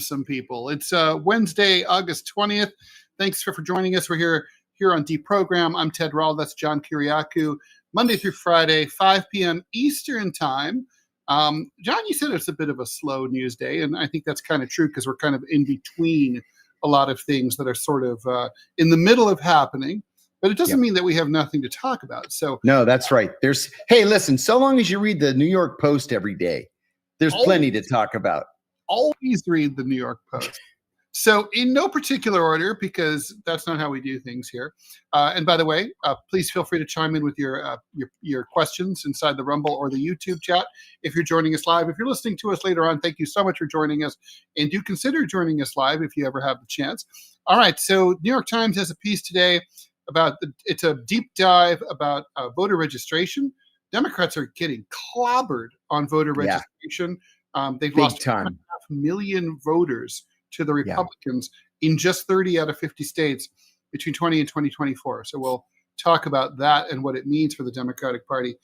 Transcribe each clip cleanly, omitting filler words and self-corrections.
some people. It's Wednesday, August 20th. Thanks for joining us. We're here on DeProgram. I'm Ted Rall. That's John Kiriakou. Monday through Friday, 5 p.m. Eastern time. John, you said it's a bit of a slow news day, and I think that's kind of true because we're kind of in between a lot of things that are sort of in the middle of happening. But it doesn't mean that we have nothing to talk about. So no, that's right. Hey, listen, so long as you read the New York Post every day, there's plenty to talk about. Always read the New York Post. So in no particular order, because that's not how we do things here. And by the way, please feel free to chime in with your questions inside the Rumble or the YouTube chat if you're joining us live. If you're listening to us later on, thank you so much for joining us. And do consider joining us live if you ever have the chance. All right, so New York Times has a piece today about it's a deep dive about voter registration. Democrats are getting clobbered on voter registration. They've lost 2.5 million voters to the Republicans in just 30 out of 50 states between 20 and 2024. So we'll talk about that and what it means for the Democratic Party.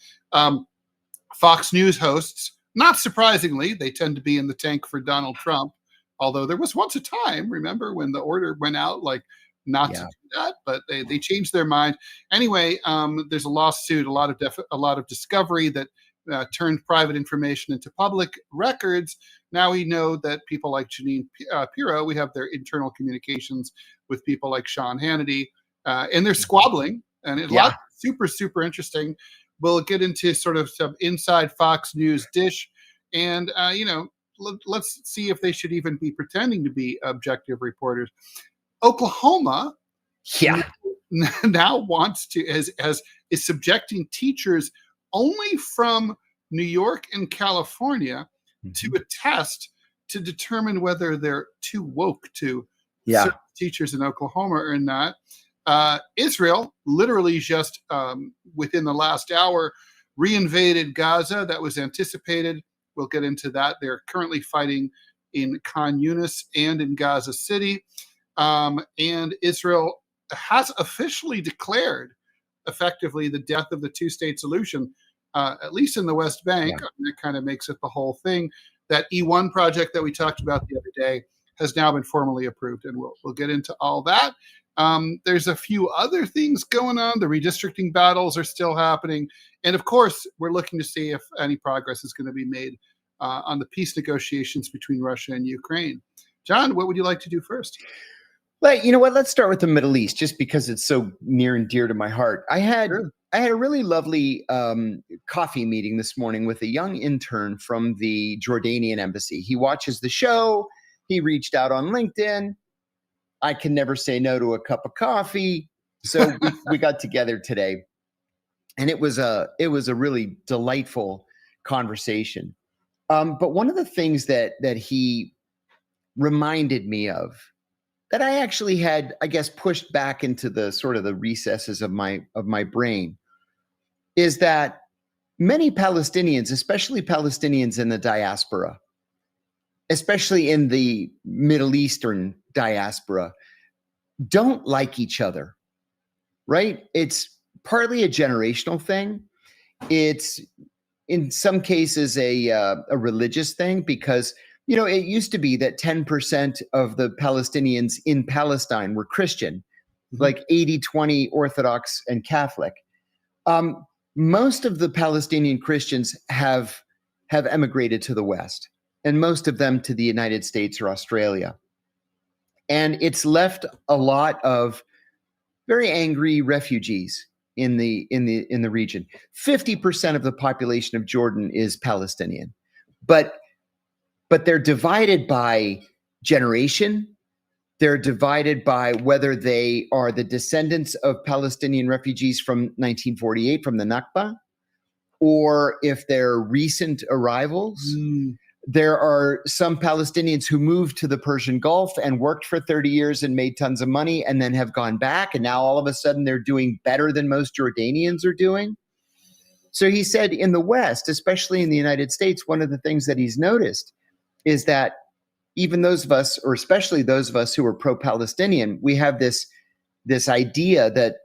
Fox News hosts, not surprisingly, they tend to be in the tank for Donald Trump, although there was once a time, remember, when the order went out, like not to do that, but they changed their mind. Anyway, there's a lawsuit, a lot of discovery that turned private information into public records. Now we know that people like Jeanine Pirro, we have their internal communications with people like Sean Hannity, and they're squabbling, and it's a lot super, super interesting. We'll get into sort of some inside Fox News dish, and let's see if they should even be pretending to be objective reporters. Oklahoma now wants to is subjecting teachers only from New York and California to a test to determine whether they're too woke to certain teachers in Oklahoma or not. Israel literally just within the last hour reinvaded Gaza. That was anticipated. We'll get into that. They're currently fighting in Khan Yunis and in Gaza City. And Israel has officially declared effectively the death of the two-state solution, at least in the West Bank. That kind of makes it the whole thing. That E1 project that we talked about the other day has now been formally approved, and we'll get into all that. There's a few other things going on. The redistricting battles are still happening. And of course, we're looking to see if any progress is going to be made on the peace negotiations between Russia and Ukraine. John, what would you like to do first? Well, you know what? Let's start with the Middle East, just because it's so near and dear to my heart. I had a really lovely coffee meeting this morning with a young intern from the Jordanian embassy. He watches the show. He reached out on LinkedIn. I can never say no to a cup of coffee, so we got together today, and it was a really delightful conversation. But one of the things that he reminded me of, that I actually had, I guess, pushed back into the sort of the recesses of my brain, is that many Palestinians, especially Palestinians in the diaspora, especially in the Middle Eastern diaspora, don't like each other, right? It's partly a generational thing. It's in some cases a religious thing, because it used to be that 10% of the Palestinians in Palestine were Christian, like 80-20 Orthodox and Catholic. Most of the Palestinian Christians have emigrated to the West, and most of them to the United States or Australia. And it's left a lot of very angry refugees in the region. 50% of the population of Jordan is Palestinian, but they're divided by generation. They're divided by whether they are the descendants of Palestinian refugees from 1948, from the Nakba, or if they're recent arrivals. There are some Palestinians who moved to the Persian Gulf and worked for 30 years and made tons of money and then have gone back. And now all of a sudden they're doing better than most Jordanians are doing. So he said in the West, especially in the United States, one of the things that he's noticed is that even those of us, or especially those of us who are pro-Palestinian, we have this idea that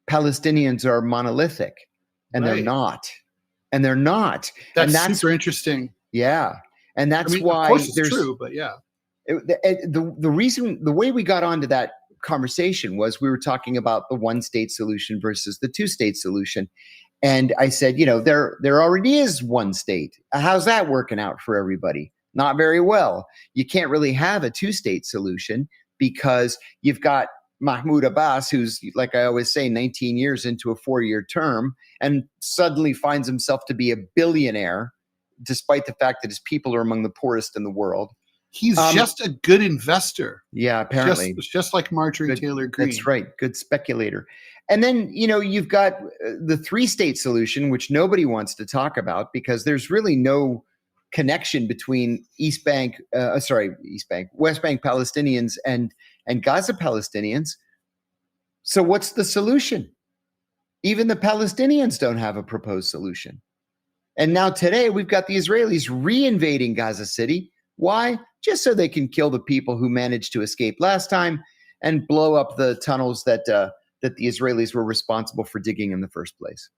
Palestinians are monolithic, and they're not. And they're not. That's super interesting. Yeah. And that's why of course it's true, but yeah. The way we got onto that conversation was we were talking about the one state solution versus the two state solution. And I said, there already is one state. How's that working out for everybody? Not very well. You can't really have a two state solution because you've got Mahmoud Abbas, who's, like I always say, 19 years into a 4-year term and suddenly finds himself to be a billionaire, despite the fact that his people are among the poorest in the world. He's just a good investor. Yeah, apparently. Just like Marjorie Taylor Greene. That's right. Good speculator. And then, you've got the 3-state solution, which nobody wants to talk about because there's really no connection between West Bank Palestinians and Gaza Palestinians. So what's the solution? Even the Palestinians don't have a proposed solution. And now today we've got the Israelis re-invading Gaza City. Why? Just so they can kill the people who managed to escape last time and blow up the tunnels that the Israelis were responsible for digging in the first place.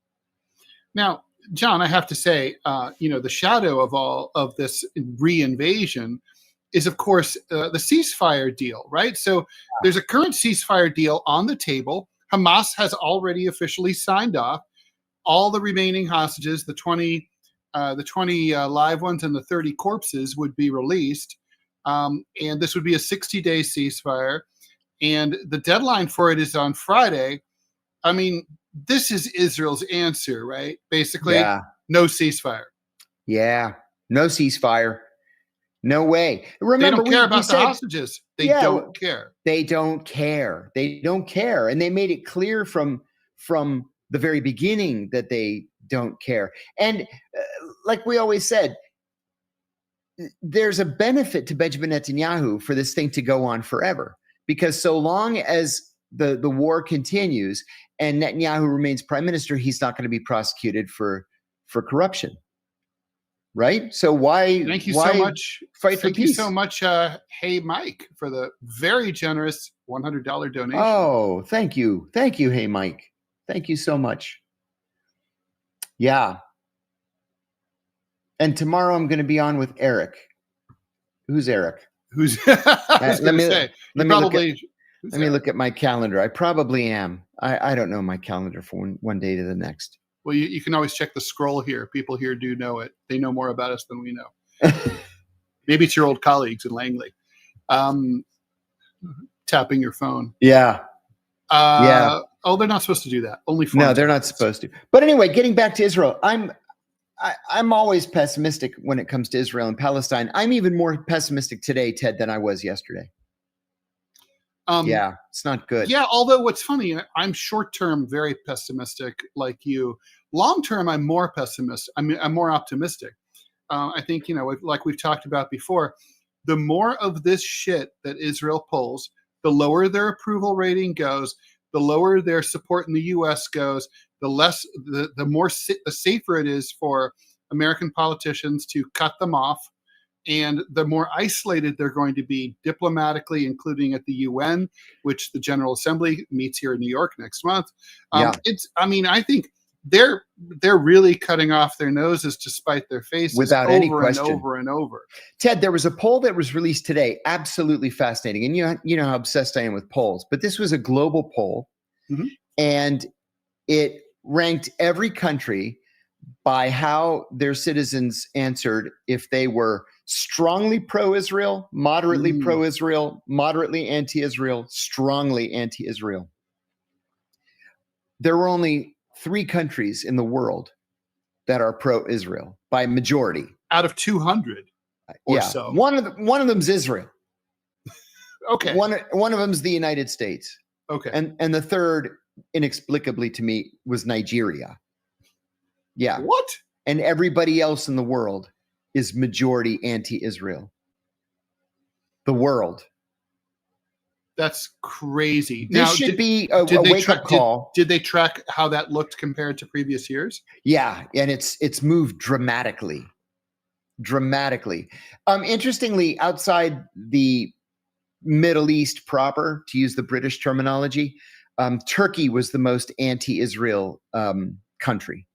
Now, John, I have to say, the shadow of all of this reinvasion is, of course, the ceasefire deal, right? So there's a current ceasefire deal on the table. Hamas has already officially signed off. All the remaining hostages, the 20 live ones and the 30 corpses, would be released. And this would be a 60-day ceasefire. And the deadline for it is on Friday. I mean, this is Israel's answer, right? Basically, no ceasefire. Yeah, no ceasefire. No way. Remember, they don't care about the hostages. They don't care. They don't care. They don't care. And they made it clear from the very beginning that they don't care. And like we always said, there's a benefit to Benjamin Netanyahu for this thing to go on forever. Because so long as the war continues and Netanyahu remains prime minister, he's not going to be prosecuted for corruption. Right? So why? Thank you so much. Fight for peace. Thank you so much, Hey Mike, for the very generous $100 donation. Oh, thank you, Hey Mike. Thank you so much. Yeah. And tomorrow I'm going to be on with Eric. Who's Eric? Let me look at my calendar. I probably am. I don't know my calendar from one day to the next. Well, you can always check the scroll here. People here do know it. They know more about us than we know. Maybe it's your old colleagues in Langley. Tapping your phone. Yeah. Yeah. Oh, they're not supposed to do that. Only no, they're not supposed to. But anyway, getting back to Israel, I'm always pessimistic when it comes to Israel and Palestine. I'm even more pessimistic today, Ted, than I was yesterday. Yeah, it's not good. Yeah, although what's funny, I'm short-term very pessimistic like you. Long-term, I'm more pessimistic. I'm more optimistic. I think, like we've talked about before, the more of this shit that Israel pulls, the lower their approval rating goes, the lower their support in the U.S. goes, the safer it is for American politicians to cut them off. And the more isolated they're going to be diplomatically, including at the UN, which the General Assembly meets here in New York next month. I think they're really cutting off their noses to spite their faces without any question. And over and over. Ted, there was a poll that was released today, absolutely fascinating. And you know how obsessed I am with polls, but this was a global poll, and it ranked every country by how their citizens answered if they were strongly pro-Israel, moderately pro-Israel, moderately anti-Israel, strongly anti-Israel. There were only 3 countries in the world that are pro-Israel by majority. Out of 200 or so. One of them's Israel. Okay. One of them's the United States. Okay. And the third, inexplicably to me, was Nigeria. Yeah. What? And everybody else in the world is majority anti-Israel. The world. That's crazy. This should be a wake-up call. Did they track how that looked compared to previous years? Yeah, and it's moved dramatically. Interestingly, outside the Middle East proper, to use the British terminology, Turkey was the most anti-Israel country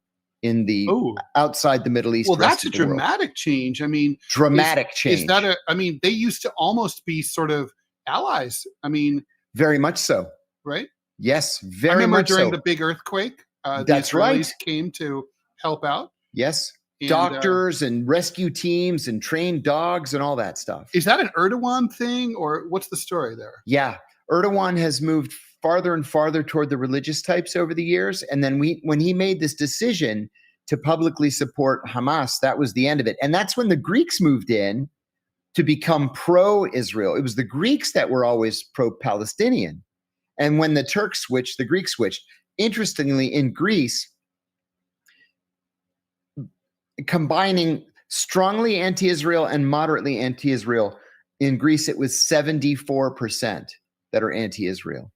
in the Oh, outside the Middle East. well, rest that's a of the world. dramatic change. I mean, Dramatic is change. that I mean, they used to almost be sort of allies. I mean, Very much so. right? Yes, I very remember much during so. the big earthquake, the That's Israelis right. came to help out. Yes. And, Doctors and rescue teams and trained dogs and all that stuff. Is that an Erdogan thing, or what's the story there? Yeah. Erdogan has moved farther and farther toward the religious types over the years. And then when he made this decision to publicly support Hamas, that was the end of it. And that's when the Greeks moved in to become pro-Israel. It was the Greeks that were always pro-Palestinian. And when the Turks switched, the Greeks switched. Interestingly, in Greece, combining strongly anti-Israel and moderately anti-Israel, in Greece it was 74% that are anti-Israel,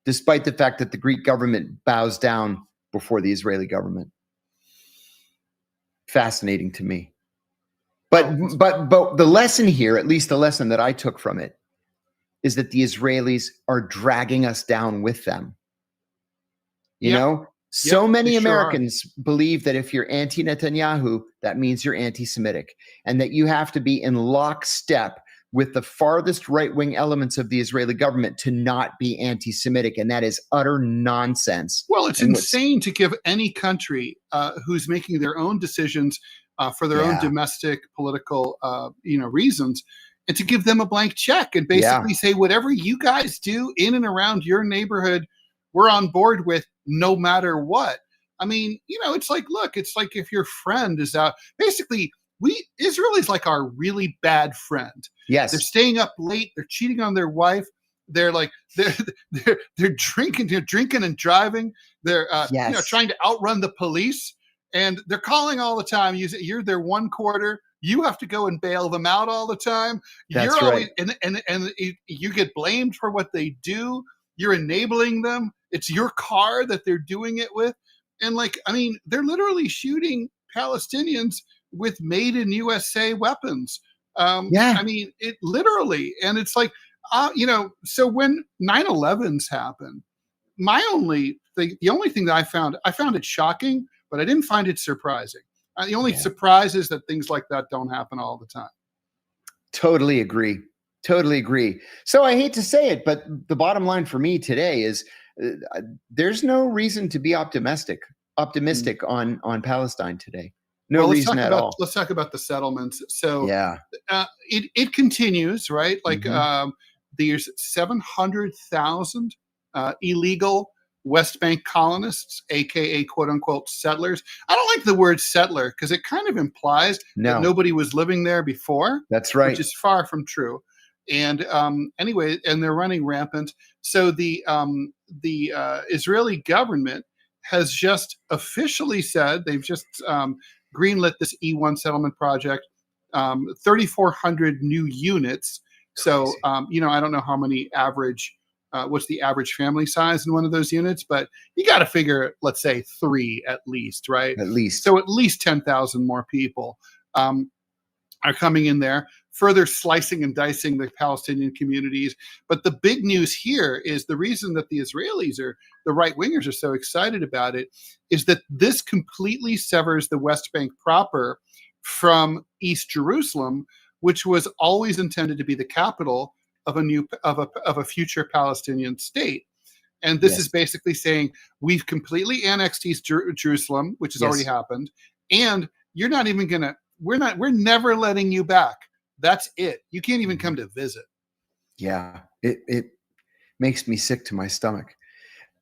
despite the fact that the Greek government bows down before the Israeli government. Fascinating to me. But the lesson here, at least the lesson that I took from it, is that the Israelis are dragging us down with them. You know? So many Americans believe that if you're anti-Netanyahu, that means you're anti-Semitic, and that you have to be in lockstep with the farthest right-wing elements of the Israeli government to not be anti-Semitic, and that is utter nonsense. Well, it's insane to give any country who's making their own decisions for their own domestic political reasons, and to give them a blank check and basically say, whatever you guys do in and around your neighborhood, we're on board with, no matter what. I mean, it's like, look, it's like if your friend is out, basically, Israel is like our really bad friend. Yes. They're staying up late. They're cheating on their wife. They're like, they're drinking and driving. They're trying to outrun the police, and they're calling all the time. You're their one quarter. You have to go and bail them out all the time. That's right. And you get blamed for what they do. You're enabling them. It's your car that they're doing it with. And they're literally shooting Palestinians with made in USA weapons. I mean, it literally, and it's like, so when 9/11s happen, the only thing that I found it shocking, but I didn't find it surprising. The only surprise is that things like that don't happen all the time. Totally agree. So I hate to say it, but the bottom line for me today is there's no reason to be optimistic on Palestine today. No reason at all. Let's talk about the settlements. So it continues, right? Like there's 700,000 illegal West Bank colonists, aka quote unquote settlers. I don't like the word settler because it kind of implies that nobody was living there before. That's right. Which is far from true. And anyway, and they're running rampant. So the Israeli government has just officially said, they've just greenlit this E1 settlement project, 3,400 new units. So, I don't know how many what's the average family size in one of those units, but you got to figure, let's say 3 at least, right? At least. So at least 10,000 more people are coming in there, further slicing and dicing the Palestinian communities. But the big news here is the reason that the Israelis the right wingers are so excited about it is that this completely severs the West Bank proper from East Jerusalem, which was always intended to be the capital of a future Palestinian state. And this is basically saying we've completely annexed East Jerusalem, which has already happened, and you're not even gonna. We're never letting you back. That's it. You can't even come to visit. Yeah, it makes me sick to my stomach.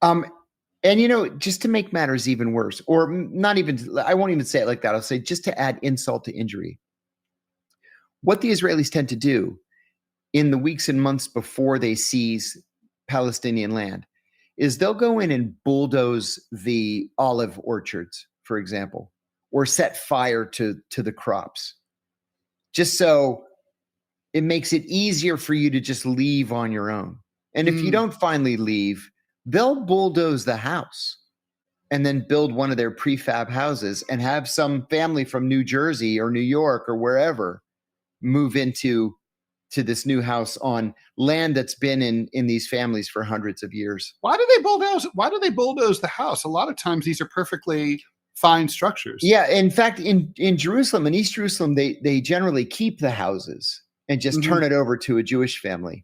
And just to make matters even worse, or not even, I won't even say it like that. I'll say, just to add insult to injury, what the Israelis tend to do in the weeks and months before they seize Palestinian land is they'll go in and bulldoze the olive orchards, for example, or set fire to the crops, just so it makes it easier for you to just leave on your own. And if you don't finally leave, they'll bulldoze the house and then build one of their prefab houses and have some family from New Jersey or New York or wherever move into this new house on land that's been in these families for hundreds of years. Why do they bulldoze the house? A lot of times these are perfectly fine structures. Yeah. In fact, in Jerusalem, in East Jerusalem, they generally keep the houses and just turn it over to a Jewish family.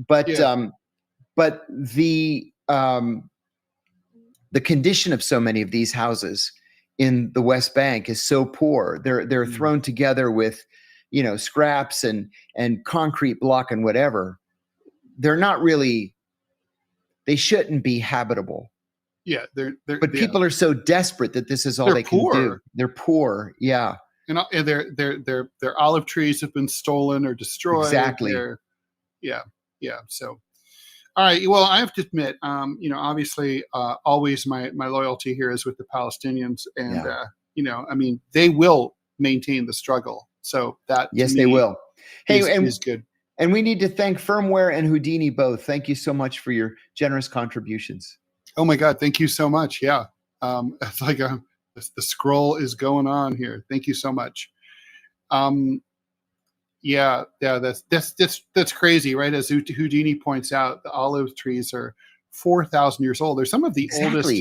But but the condition of so many of these houses in the West Bank is so poor. They're thrown together with, scraps and concrete block and whatever. They're not really. They shouldn't be habitable. Yeah, but people are so desperate that this is all they can do. They're poor. Yeah, and their olive trees have been stolen or destroyed. Exactly. Yeah. So, all right. Well, I have to admit, obviously, always my loyalty here is with the Palestinians, and I mean, they will maintain the struggle. So that they will. Hey, is good. And we need to thank Firmware and Houdini both. Thank you so much for your generous contributions. Oh my God! Thank you so much. Yeah, it's like the scroll is going on here. Thank you so much. Yeah, that's crazy, right? As Houdini points out, the olive trees are 4,000 years old. They're some of the oldest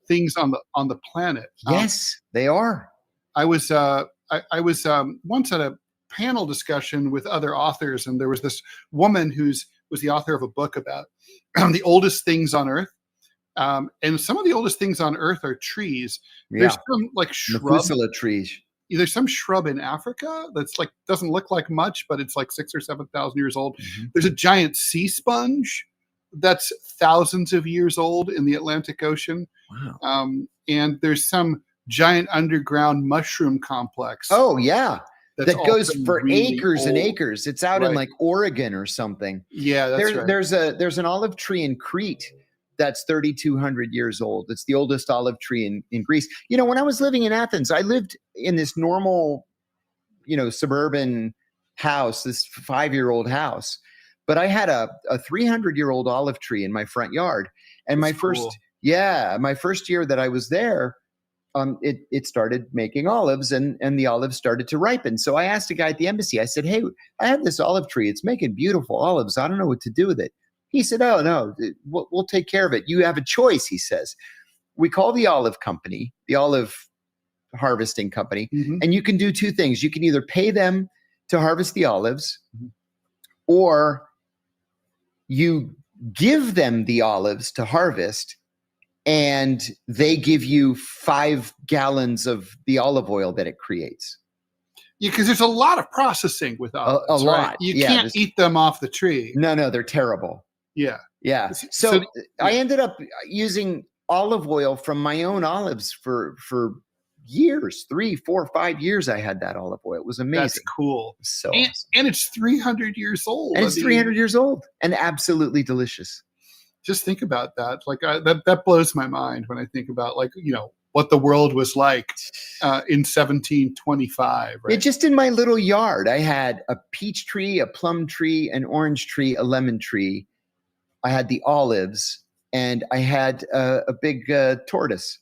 things on the planet. Yes, they are. I was once at a panel discussion with other authors, and there was this woman was the author of a book about the oldest things on Earth. And some of the oldest things on Earth are trees. Yeah. There's some like shrub trees. There's some shrub in Africa that's like doesn't look like much, but it's like 6,000 or 7,000 years old. There's a giant sea sponge that's thousands of years old in the Atlantic Ocean. Wow. And there's some giant underground mushroom complex. Oh yeah. That goes for really acres old. And acres. It's out in like Oregon or something. Yeah, that's right. There's an olive tree in Crete that's 3,200 years old. It's the oldest olive tree in Greece. When I was living in Athens, I lived in this normal, suburban house, this 5-year-old house. But I had a 300-year-old olive tree in my front yard. And my first year that I was there, it started making olives and the olives started to ripen. So I asked a guy at the embassy, I said, hey, I have this olive tree. It's making beautiful olives. I don't know what to do with it. He said, oh, no, we'll take care of it. You have a choice, he says. We call the olive company, the olive harvesting company, and you can do two things. You can either pay them to harvest the olives, or you give them the olives to harvest, and they give you 5 gallons of the olive oil that it creates. Yeah, because there's a lot of processing with olives. A lot. Right? You can't eat them off the tree. No, they're terrible. Yeah. So I ended up using olive oil from my own olives for years, 3, 4, 5 years. I had that olive oil. It was amazing. That's cool. So awesome. And it's 300 years old. And it's 300 years old and absolutely delicious. Just think about that. Like that blows my mind when I think about what the world was like in 1725. Right? Just in my little yard, I had a peach tree, a plum tree, an orange tree, a lemon tree. I had the olives, and I had a big tortoise.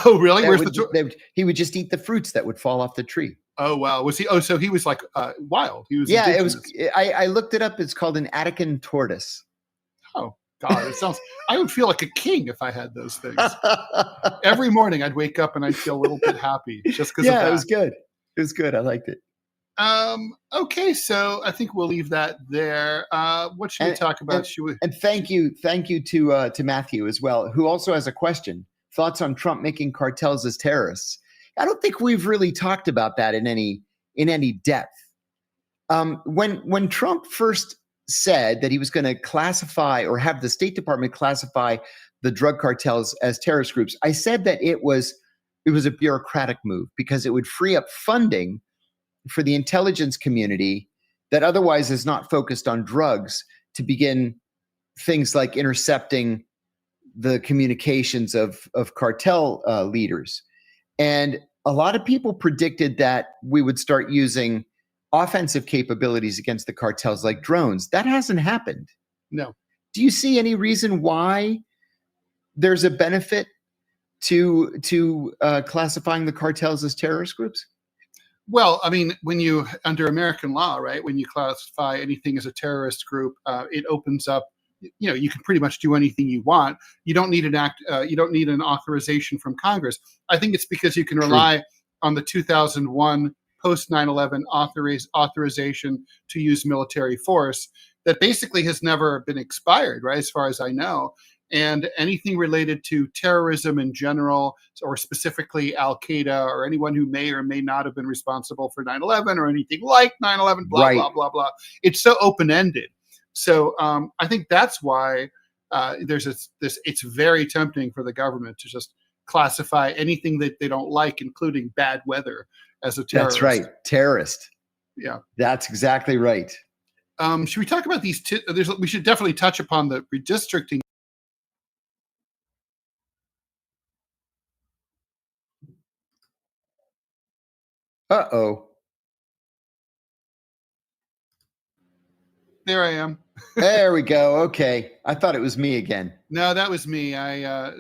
Oh, really? Where's the tortoise? He would just eat the fruits that would fall off the tree. Oh, wow. Was he? Oh, so he was like wild. He was. Yeah, indigenous. It was. I looked it up. It's called an Attican tortoise. Oh God, it sounds. I would feel like a king if I had those things. Every morning, I'd wake up and I'd feel a little bit happy just because. Yeah, it was good. It was good. I liked it. Okay, so I think we'll leave that there. What should we talk about? And thank you to Matthew as well, who also has a question. Thoughts on Trump making cartels as terrorists? I don't think we've really talked about that in any depth. When Trump first said that he was going to classify or have the State Department classify the drug cartels as terrorist groups, I said that it was a bureaucratic move because it would free up funding for the intelligence community that otherwise is not focused on drugs to begin things like intercepting the communications of cartel leaders. And a lot of people predicted that we would start using offensive capabilities against the cartels like drones. That hasn't happened. No. Do you see any reason why there's a benefit to classifying the cartels as terrorist groups? Well, I mean, when you, under American law, right, when you classify anything as a terrorist group, it opens up you can pretty much do anything you want. You don't need you don't need an authorization from Congress. I think it's because you can rely on the 2001 post 9/11 authorization to use military force that basically has never been expired, right? As far as I know. And anything related to terrorism in general, or specifically Al Qaeda or anyone who may or may not have been responsible for 9/11 or anything like 9/11, blah, blah, blah, blah. It's so open-ended. So I think that's why it's very tempting for the government to just classify anything that they don't like, including bad weather, as a terrorist. That's right. Terrorist. Yeah. That's exactly right. Should we talk about these? We should definitely touch upon the redistricting. Uh-oh. There I am. There we go. Okay. I thought it was me again. No, that was me. I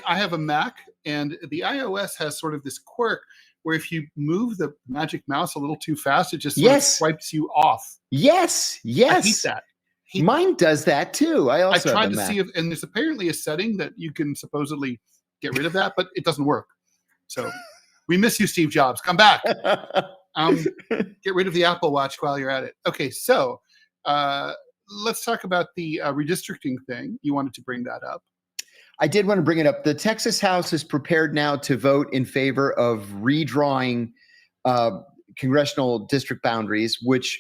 have a Mac, and the iOS has sort of this quirk where if you move the magic mouse a little too fast, it just sort of swipes you off. Yes. I hate that. Mine does that too. I tried to see if, and there's apparently a setting that you can supposedly get rid of that, but it doesn't work. So we miss you, Steve Jobs. Come back. Get rid of the Apple Watch while you're at it. Okay, so let's talk about the redistricting thing. You wanted to bring that up. I did want to bring it up. The Texas House is prepared now to vote in favor of redrawing congressional district boundaries, which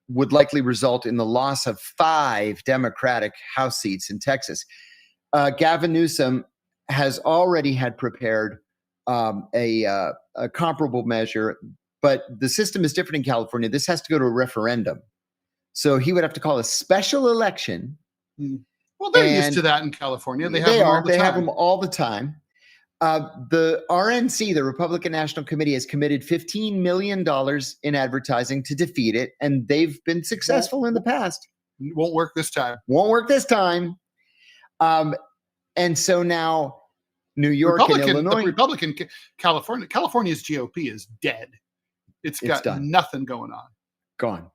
would likely result in the loss of 5 Democratic House seats in Texas. Gavin Newsom has already had prepared a comparable measure, but the system is different in California. This has to go to a referendum. So he would have to call a special election. Well, they're used to that in California. They have them all the time. The RNC, the Republican National Committee, has committed $15 million in advertising to defeat it, and they've been successful in the past. Won't work this time. And so now New York and Illinois. The Republican California's GOP is dead. It's got nothing going on. Gone.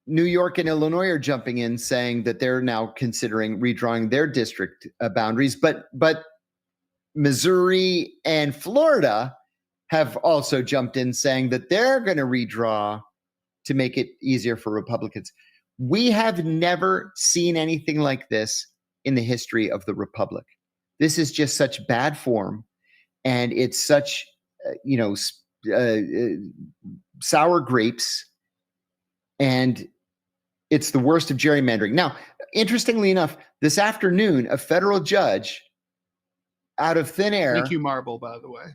New York and Illinois are jumping in, saying that they're now considering redrawing their district boundaries, but Missouri and Florida have also jumped in, saying that they're going to redraw to make it easier for Republicans. We have never seen anything like this in the history of the Republic. This is just such bad form, and it's such, sour grapes, and it's the worst of gerrymandering. Now, interestingly enough, this afternoon, a federal judge out of thin air. Thank you, Marble, by the way.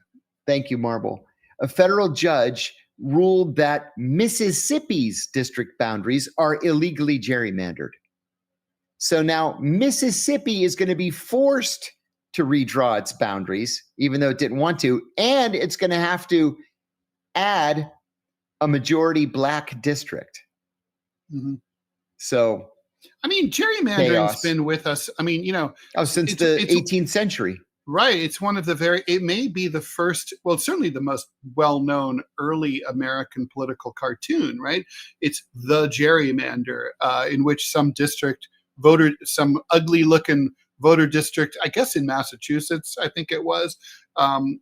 Thank you, Marble. A federal judge ruled that Mississippi's district boundaries are illegally gerrymandered. So now Mississippi is going to be forced to redraw its boundaries, even though it didn't want to, and it's going to have to add a majority black district. Mm-hmm. So, I mean, gerrymandering's been with us. I mean, since the 18th century. Right. It's one of it may be the first, well, it's certainly the most well-known early American political cartoon, right? It's The Gerrymander, in which some ugly-looking voter district, I guess in Massachusetts, I think it was,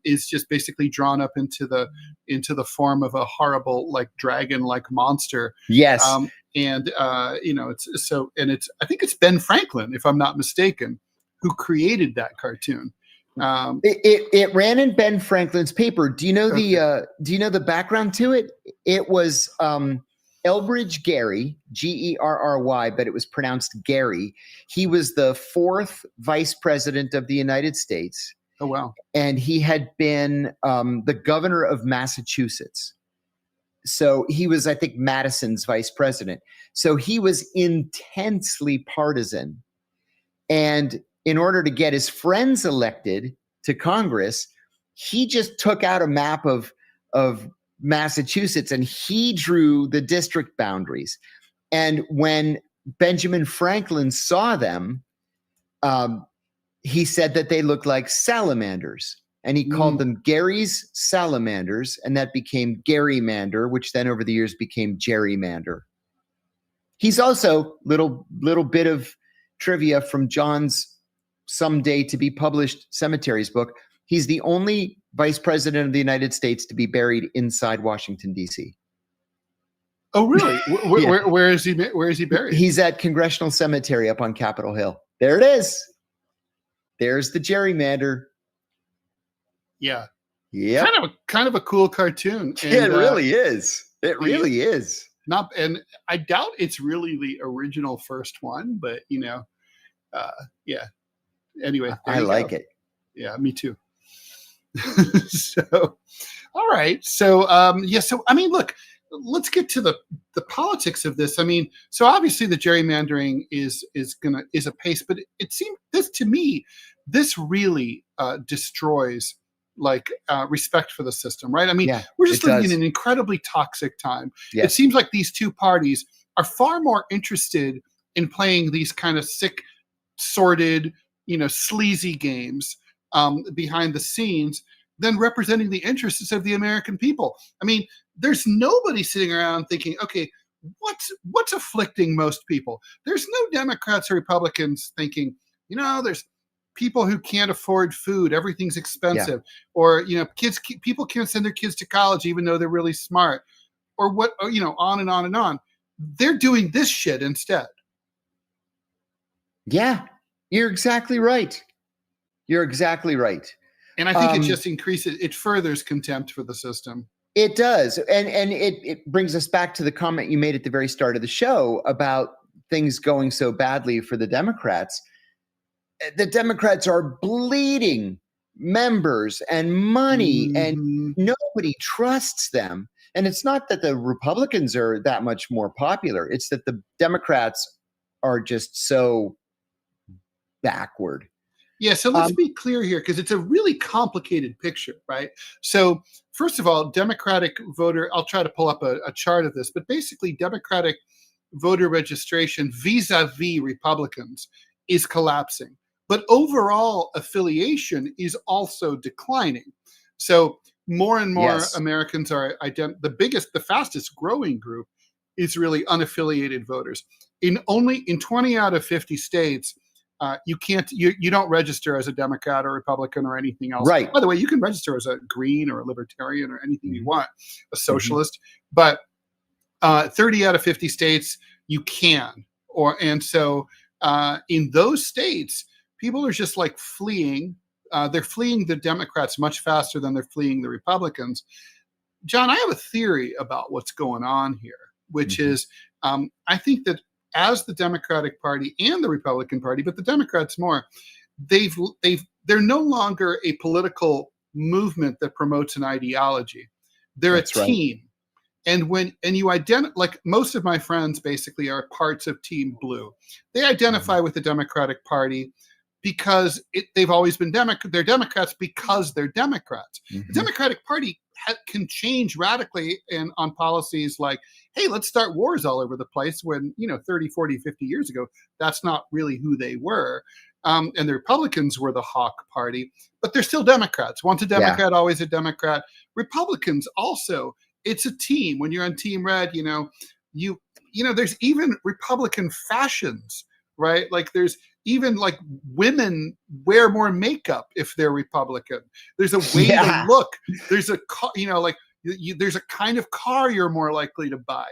is just basically drawn up into the form of a horrible, like, dragon-like monster. Yes. I think it's Ben Franklin, if I'm not mistaken, who created that cartoon. It ran in Ben Franklin's paper. Do you know the background to it? It was Elbridge Gerry, Gerry, but it was pronounced Gary. He was the 4th vice president of the United States. Oh, wow. And he had been the governor of Massachusetts. So he was, I think, Madison's vice president. So he was intensely partisan. And in order to get his friends elected to Congress, he just took out a map of Massachusetts and he drew the district boundaries. And when Benjamin Franklin saw them, he said that they looked like salamanders. And he called them Gary's salamanders, and that became Gerrymander, which then over the years became gerrymander. He's also little bit of trivia from John's someday to be published cemeteries book. He's the only vice president of the United States to be buried inside Washington, D.C. Oh, really? Yeah. Where is he buried? He's at Congressional Cemetery up on Capitol Hill. There it is. There's the gerrymander. Yeah. Yeah. Kind of a cool cartoon. And, it really is. It really is. And I doubt it's really the original first one, but yeah. Anyway, I like it. Yeah, me too. So, all right. So, so I mean, look, let's get to the politics of this. I mean, so obviously the gerrymandering is a pace, but it seems to me this really destroys respect for the system, right? I mean, we're just living in an incredibly toxic time. It seems like these two parties are far more interested in playing these kind of sick, sordid, sleazy games behind the scenes than representing the interests of the American people. I mean, there's nobody sitting around thinking, okay, what's afflicting most people? There's no Democrats or Republicans thinking, there's people who can't afford food, everything's expensive, or people can't send their kids to college even though they're really smart, or on and on and on. They're doing this shit instead. Yeah, you're exactly right. You're exactly right. And I think it just increases, it furthers contempt for the system. It does. And it brings us back to the comment you made at the very start of the show about things going so badly for the Democrats. The Democrats are bleeding members and money, and nobody trusts them. And it's not that the Republicans are that much more popular. It's that the Democrats are just so backward. Yeah, so let's be clear here, because it's a really complicated picture, right? So first of all, Democratic voter, I'll try to pull up a chart of this, but basically Democratic voter registration vis-a-vis Republicans is collapsing. But overall affiliation is also declining. So more and more Americans are the fastest growing group is really unaffiliated voters. In 20 out of 50 states, you don't register as a Democrat or Republican or anything else. Right. By the way, you can register as a Green or a Libertarian or anything you want, a Socialist, but 30 out of 50 states you can. So in those states, people are just like fleeing. They're fleeing the Democrats much faster than they're fleeing the Republicans. John, I have a theory about what's going on here, which is I think that as the Democratic Party and the Republican Party, but the Democrats more, they're no longer a political movement that promotes an ideology. They're a team. And when you identify, like most of my friends basically are parts of Team Blue. They identify with the Democratic Party because they've always been they're Democrats because they're Democrats. The Democratic Party can change radically on policies like, hey, let's start wars all over the place, when 30, 40, 50 years ago, that's not really who they were. And the Republicans were the hawk party, but they're still Democrats. Once a Democrat, always a Democrat. Republicans also, it's a team. When you're on Team Red, there's even Republican fashions, right? Like there's even like women wear more makeup if they're Republican. There's a way to look. There's a there's a kind of car you're more likely to buy.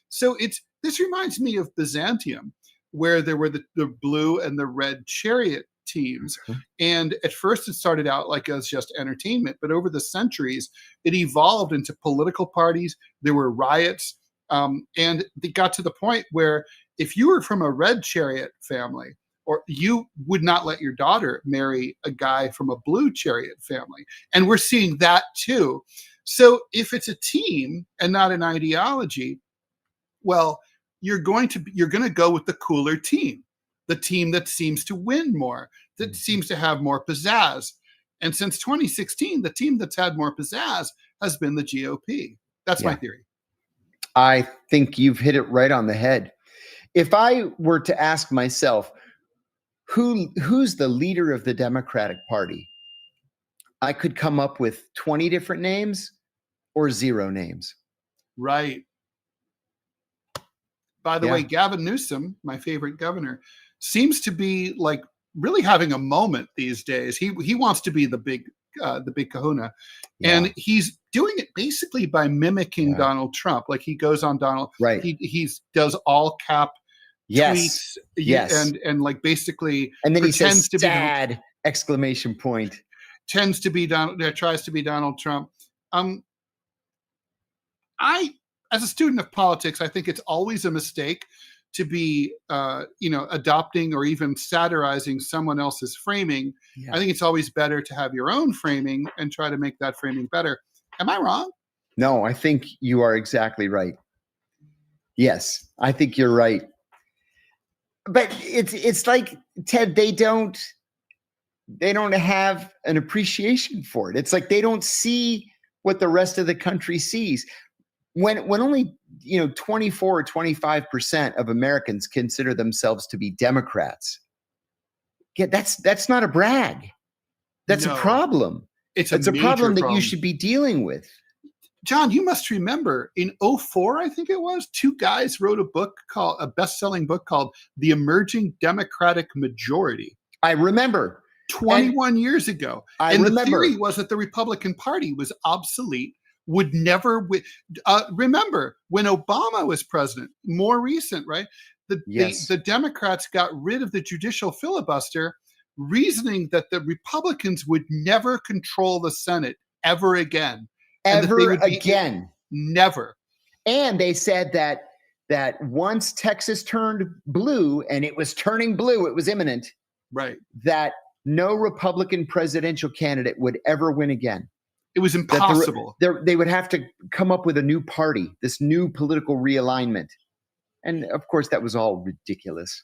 So this reminds me of Byzantium, where there were the blue and the red chariot teams. And at first it started out like as just entertainment, but over the centuries it evolved into political parties. There were riots, and it got to the point where if you were from a red chariot family, or you would not let your daughter marry a guy from a blue chariot family. And we're seeing that too. So if it's a team and not an ideology, well, you're going to go with the cooler team, the team that seems to win more, that seems to have more pizzazz. And since 2016, the team that's had more pizzazz has been the GOP. That's my theory. I think you've hit it right on the head. If I were to ask myself, who's the leader of the Democratic Party, I could come up with 20 different names or 0 names. Right. By the way, Gavin Newsom, my favorite governor, seems to be like really having a moment these days. He wants to be the big kahuna, and he's doing it basically by mimicking Donald Trump. Like he goes on Donald, right? He does all cap tweets, and like basically, and then he says sad exclamation point. Tends to be Donald. Tries to be Donald Trump. As a student of politics, I think it's always a mistake to be, adopting or even satirizing someone else's framing. Yeah. I think it's always better to have your own framing and try to make that framing better. Am I wrong? No, I think you are exactly right. Yes, I think you're right. But it's like, Ted, they don't have an appreciation for it. It's like they don't see what the rest of the country sees. When only 24 or 25% of Americans consider themselves to be Democrats, that's not a brag. That's a problem. It's a problem that you should be dealing with. John, you must remember in 2004, I think it was, two guys wrote a best-selling book called The Emerging Democratic Majority. I remember. 21 years ago. The theory was that the Republican Party was obsolete, would never remember when Obama was president, more recent, right? The Democrats got rid of the judicial filibuster, reasoning that the Republicans would never control the Senate ever again. Never. And they said that once Texas turned blue, and it was turning blue, it was imminent. Right. That no Republican presidential candidate would ever win again. It was impossible. They would have to come up with a new party, this new political realignment. And of course, that was all ridiculous.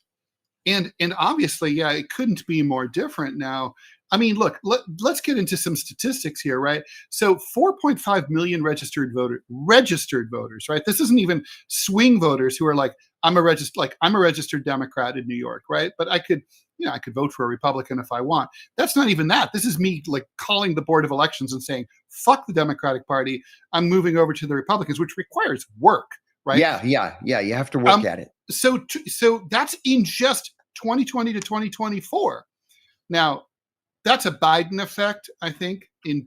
And obviously, it couldn't be more different now. I mean, look, let's get into some statistics here, right? So 4.5 million registered voters, right? This isn't even swing voters who are like, I'm a registered Democrat in New York, right? But I could vote for a Republican if I want. That's not even that. This is me like calling the Board of Elections and saying, fuck the Democratic Party. I'm moving over to the Republicans, which requires work, right? Yeah. You have to work at it. So that's in just 2020 to 2024. Now, that's a Biden effect, I think, in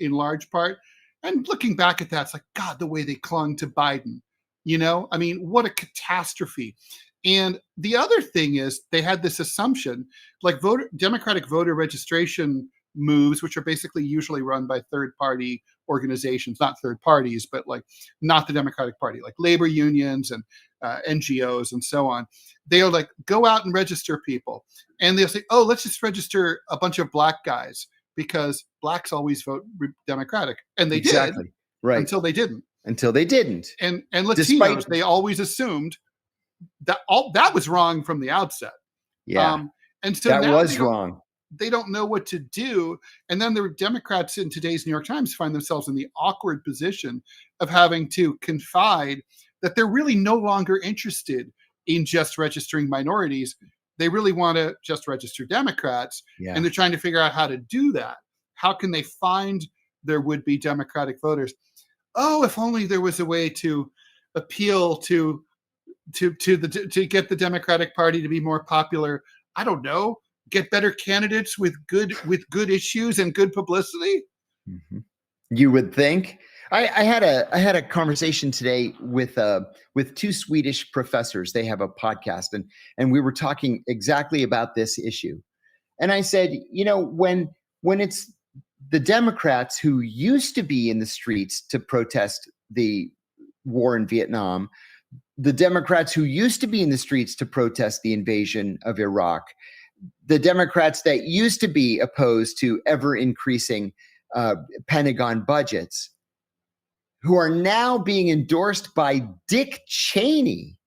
large part. And looking back at that, it's like, God, the way they clung to Biden. I mean, what a catastrophe. And the other thing is they had this assumption, like Democratic voter registration moves, which are basically usually run by third-party organizations, not third parties, but like not the Democratic Party, like labor unions and NGOs and so on. They'll like go out and register people. And they'll say, oh, let's just register a bunch of black guys because blacks always vote Democratic. And they did. Right. Until they didn't. And Latinos, they always assumed that that was wrong from the outset. Yeah. And so that was wrong. They don't know what to do. And then the Democrats in today's New York Times find themselves in the awkward position of having to confide that they're really no longer interested in just registering minorities. They really want to just register Democrats. Yeah. And they're trying to figure out how to do that. How can they find their would-be Democratic voters? Oh, if only there was a way to appeal to get the Democratic Party to be more popular. I don't know. Get better candidates with good issues and good publicity. Mm-hmm. You would think. I had a conversation today with two Swedish professors. They have a podcast, and we were talking exactly about this issue. And I said, when it's the Democrats who used to be in the streets to protest the war in Vietnam, the Democrats who used to be in the streets to protest the invasion of Iraq, the Democrats that used to be opposed to ever increasing Pentagon budgets, who are now being endorsed by Dick Cheney,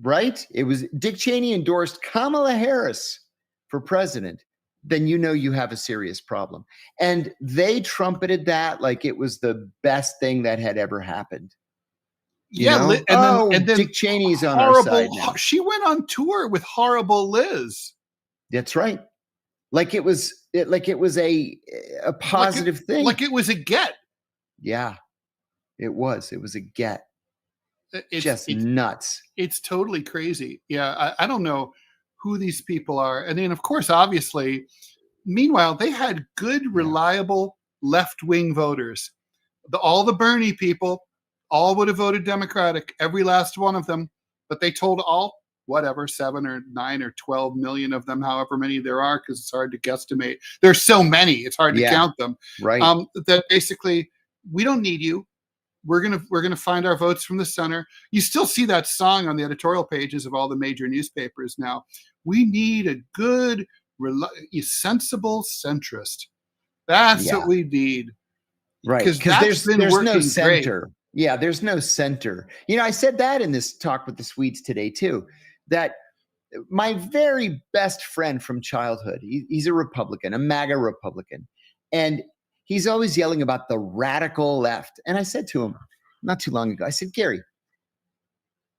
right? It was Dick Cheney endorsed Kamala Harris for president. Then you have a serious problem. And they trumpeted that like it was the best thing that had ever happened. And then Dick Cheney's on our side now. She went on tour with Horrible Liz. That's right. Like it was a positive thing. Like it was a get. Yeah, it was. It was a get. Just nuts. It's totally crazy. Yeah, I don't know who these people are. And then, of course, obviously, meanwhile, they had good, reliable left-wing voters. All the Bernie people all would have voted Democratic, every last one of them. But they told all, whatever, 7 or 9 or 12 million of them, however many there are, because it's hard to guesstimate. There's so many, it's hard to count them. Right. That basically, we don't need you. We're gonna find our votes from the center. You still see that song on the editorial pages of all the major newspapers now. We need a good, sensible centrist. That's what we need. Right, because there's no center. Great. Yeah, there's no center. I said that in this talk with the Swedes today too, that my very best friend from childhood, he's a Republican, a MAGA Republican, and he's always yelling about the radical left. And I said to him not too long ago, I said, Gary,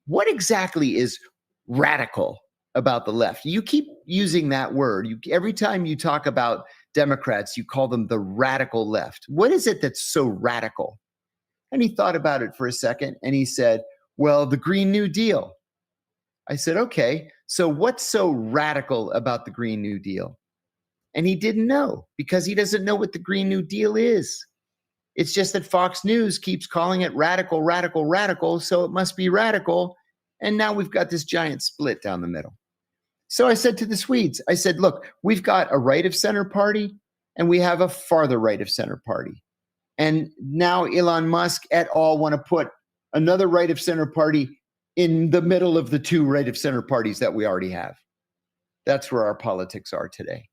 what exactly is radical about the left? You keep using that word. Every time you talk about Democrats, you call them the radical left. What is it that's so radical? And he thought about it for a second and he said, well, the Green New Deal. I said, okay, so what's so radical about the Green New Deal? And he didn't know, because he doesn't know what the Green New Deal is. It's just that Fox News keeps calling it radical, radical, radical, so it must be radical. And now we've got this giant split down the middle. So I said to the Swedes, I said, look, we've got a right of center party and we have a farther right of center party. And now Elon Musk et al. Want to put another right of center party in the middle of the two right of center parties that we already have. That's where our politics are today.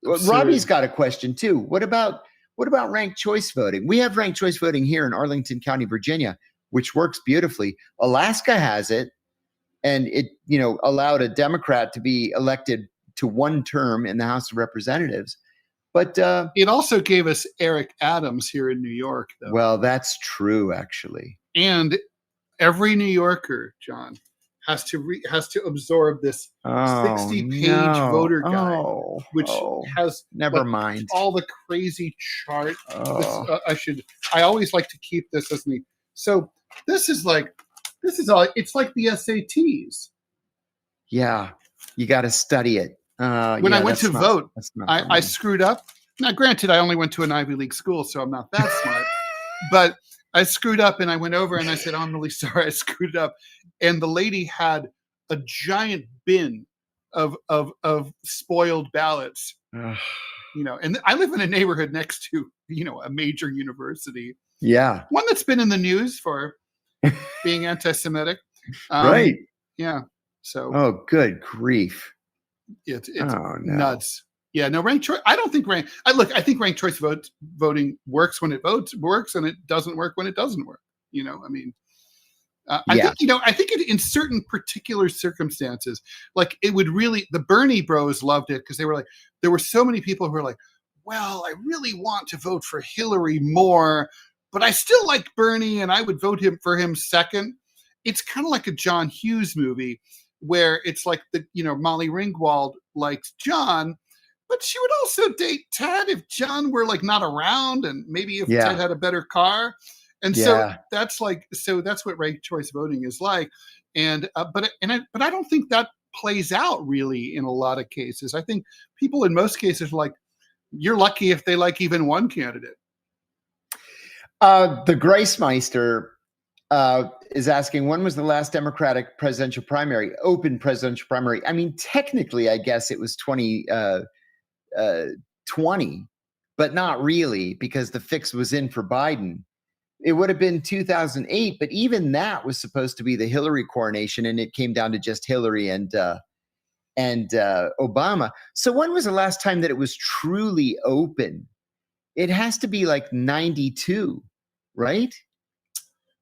Robbie's got a question too. What about ranked choice voting? We have ranked choice voting here in Arlington County, Virginia, which works beautifully. Alaska has it, and it allowed a Democrat to be elected to one term in the House of Representatives. But it also gave us Eric Adams here in New York, though. Well, that's true, actually. And every New Yorker, John, has to absorb this 60-page voter guide, which has never mind all the crazy chart. I always like to keep this as me. So this is all. It's like the SATs. Yeah, you got to study it. When I went to vote, I screwed up. Now, granted, I only went to an Ivy League school, so I'm not that smart. But I screwed up, and I went over and I said, "Oh, I'm really sorry, I screwed up." And the lady had a giant bin of spoiled ballots. And I live in a neighborhood next to a major university. Yeah, one that's been in the news for being anti-Semitic. Right. Yeah. So. Oh, good grief. It's nuts. Yeah, no, ranked choice. I don't think I think ranked choice voting works when it works, and it doesn't work when it doesn't work. I think in certain particular circumstances, like it would really, the Bernie bros loved it because they were like, there were so many people who were like, well, I really want to vote for Hillary more, but I still like Bernie and I would vote for him second. It's kind of like a John Hughes movie where it's like Molly Ringwald likes John, but she would also date Ted if John were like not around, and maybe if Ted had a better car. And so that's what ranked choice voting is like. And but I don't think that plays out really in a lot of cases. I think people in most cases are like, you're lucky if they like even one candidate. The Greismeister is asking, when was the last Democratic presidential primary, open presidential primary? I mean, technically, I guess it was 2020, but not really, because the fix was in for Biden. It would have been 2008, but even that was supposed to be the Hillary coronation, and it came down to just Hillary and Obama. So when was the last time that it was truly open? It has to be like 92, right?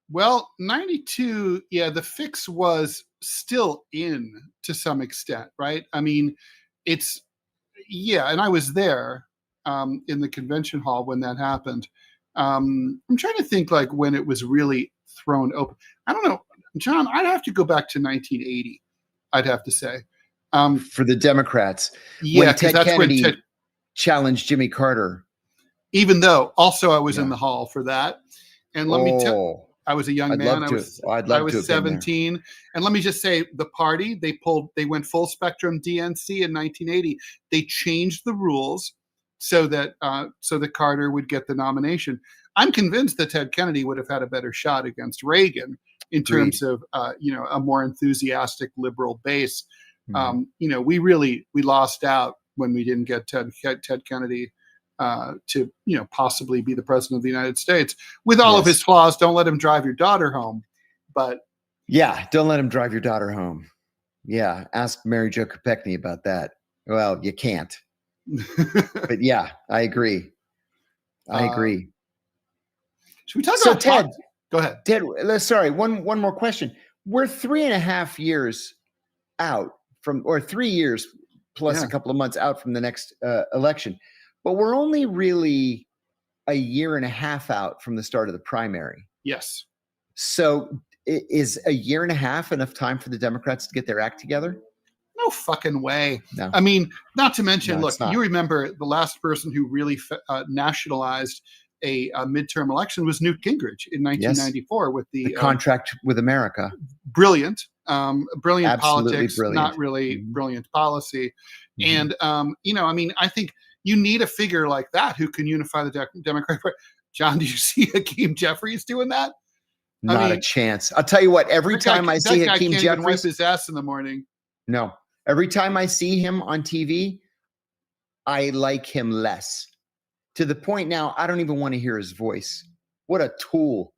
Well, 92, yeah, the fix was still in to some extent, right? I mean, and I was there in the convention hall when that happened. I'm trying to think like when it was really thrown open. I don't know, John, I'd have to go back to 1980, I'd have to say. For the Democrats. Yeah, when Ted Kennedy challenged Jimmy Carter. Even though also I was in the hall for that. And let me tell I was a young I'd man. love to. I'd I love to was have been there. 17. And let me just say, the party, they went full spectrum DNC in 1980. They changed the rules so that Carter would get the nomination. I'm convinced that Ted Kennedy would have had a better shot against Reagan in terms of a more enthusiastic liberal base. We lost out when we didn't get Ted Kennedy to possibly be the president of the United States. With all of his flaws, don't let him drive your daughter home. But yeah, don't let him drive your daughter home. Yeah, ask Mary Jo Kopechne about that. Well, you can't. But yeah, I agree. Should we talk so about Ted? Go ahead. Ted, sorry, one more question. We're 3.5 years out from, or 3 years plus a couple of months out from the next election, but we're only really a year and a half out from the start of the primary. Yes. So is a year and a half enough time for the Democrats to get their act together? No fucking way. No. I mean, not to mention, No, look, you remember the last person who really nationalized a midterm election was Newt Gingrich in 1994 with the contract with America. Brilliant Absolutely politics, brilliant. not really brilliant policy. And, I think you need a figure like that who can unify the Democratic Party. John, do you see Hakeem Jeffries doing that? Not a chance. I'll tell you what, every time I see Hakeem Jeffries, Jeffries, wipe his ass in the morning. No, every time I see him on TV, I like him less. To the point now, I don't even want to hear his voice. What a tool!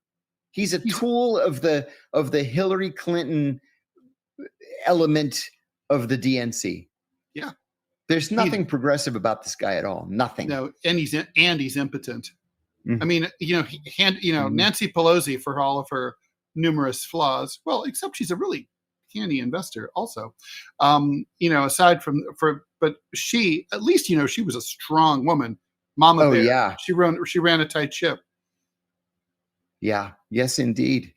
He's a tool of the Hillary Clinton element of the DNC. Yeah, there's nothing progressive about this guy at all. Nothing. No, and he's impotent. I mean, Nancy Pelosi, for all of her numerous flaws, well, except she's a really canny investor also. Aside from but she, at least, she was a strong woman. Mama bear. Yeah. She ran a tight ship. Yeah. Yes, indeed.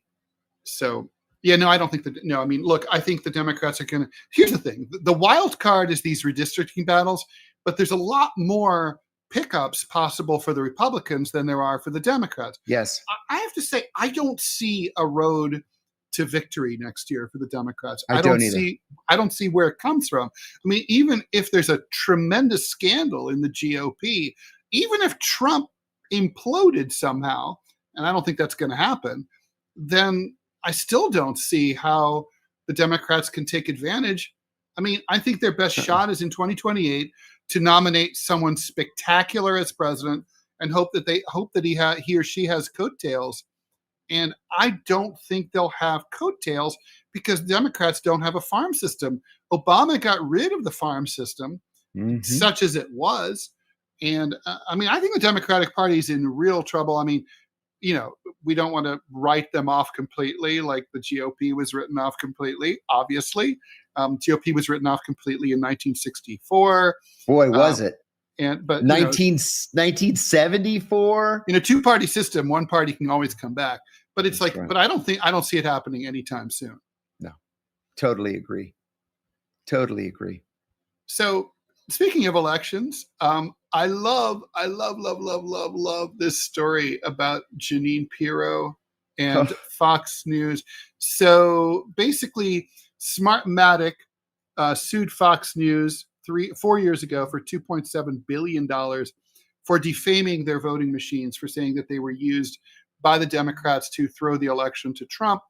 So, I don't think that. No, I mean, look, I think the Democrats are going to. Here's the thing: the wild card is these redistricting battles, but there's a lot more pickups possible for the Republicans than there are for the Democrats. Yes. I have to say, I don't see a road to victory next year for the Democrats. I don't either. I don't see where it comes from. I mean, even if there's a tremendous scandal in the GOP, even if Trump imploded somehow, and I don't think that's going to happen, then I still don't see how the Democrats can take advantage. I mean, I think their best shot is in 2028 to nominate someone spectacular as president and hope that he or she has coattails. And I don't think they'll have coattails because Democrats don't have a farm system. Obama got rid of the farm system, such as it was. And I think the Democratic Party is in real trouble. I mean, we don't want to write them off completely, like the GOP was written off completely, obviously. GOP was written off completely in 1964. Boy, was it. But 1974? In a two-party system, one party can always come back. But it's right. But I don't see it happening anytime soon. No, totally agree. So speaking of elections, I love this story about Jeanine Pirro and Fox News. So basically, Smartmatic sued Fox News 4 years ago for $2.7 billion for defaming their voting machines, for saying that they were used by the Democrats to throw the election to Trump.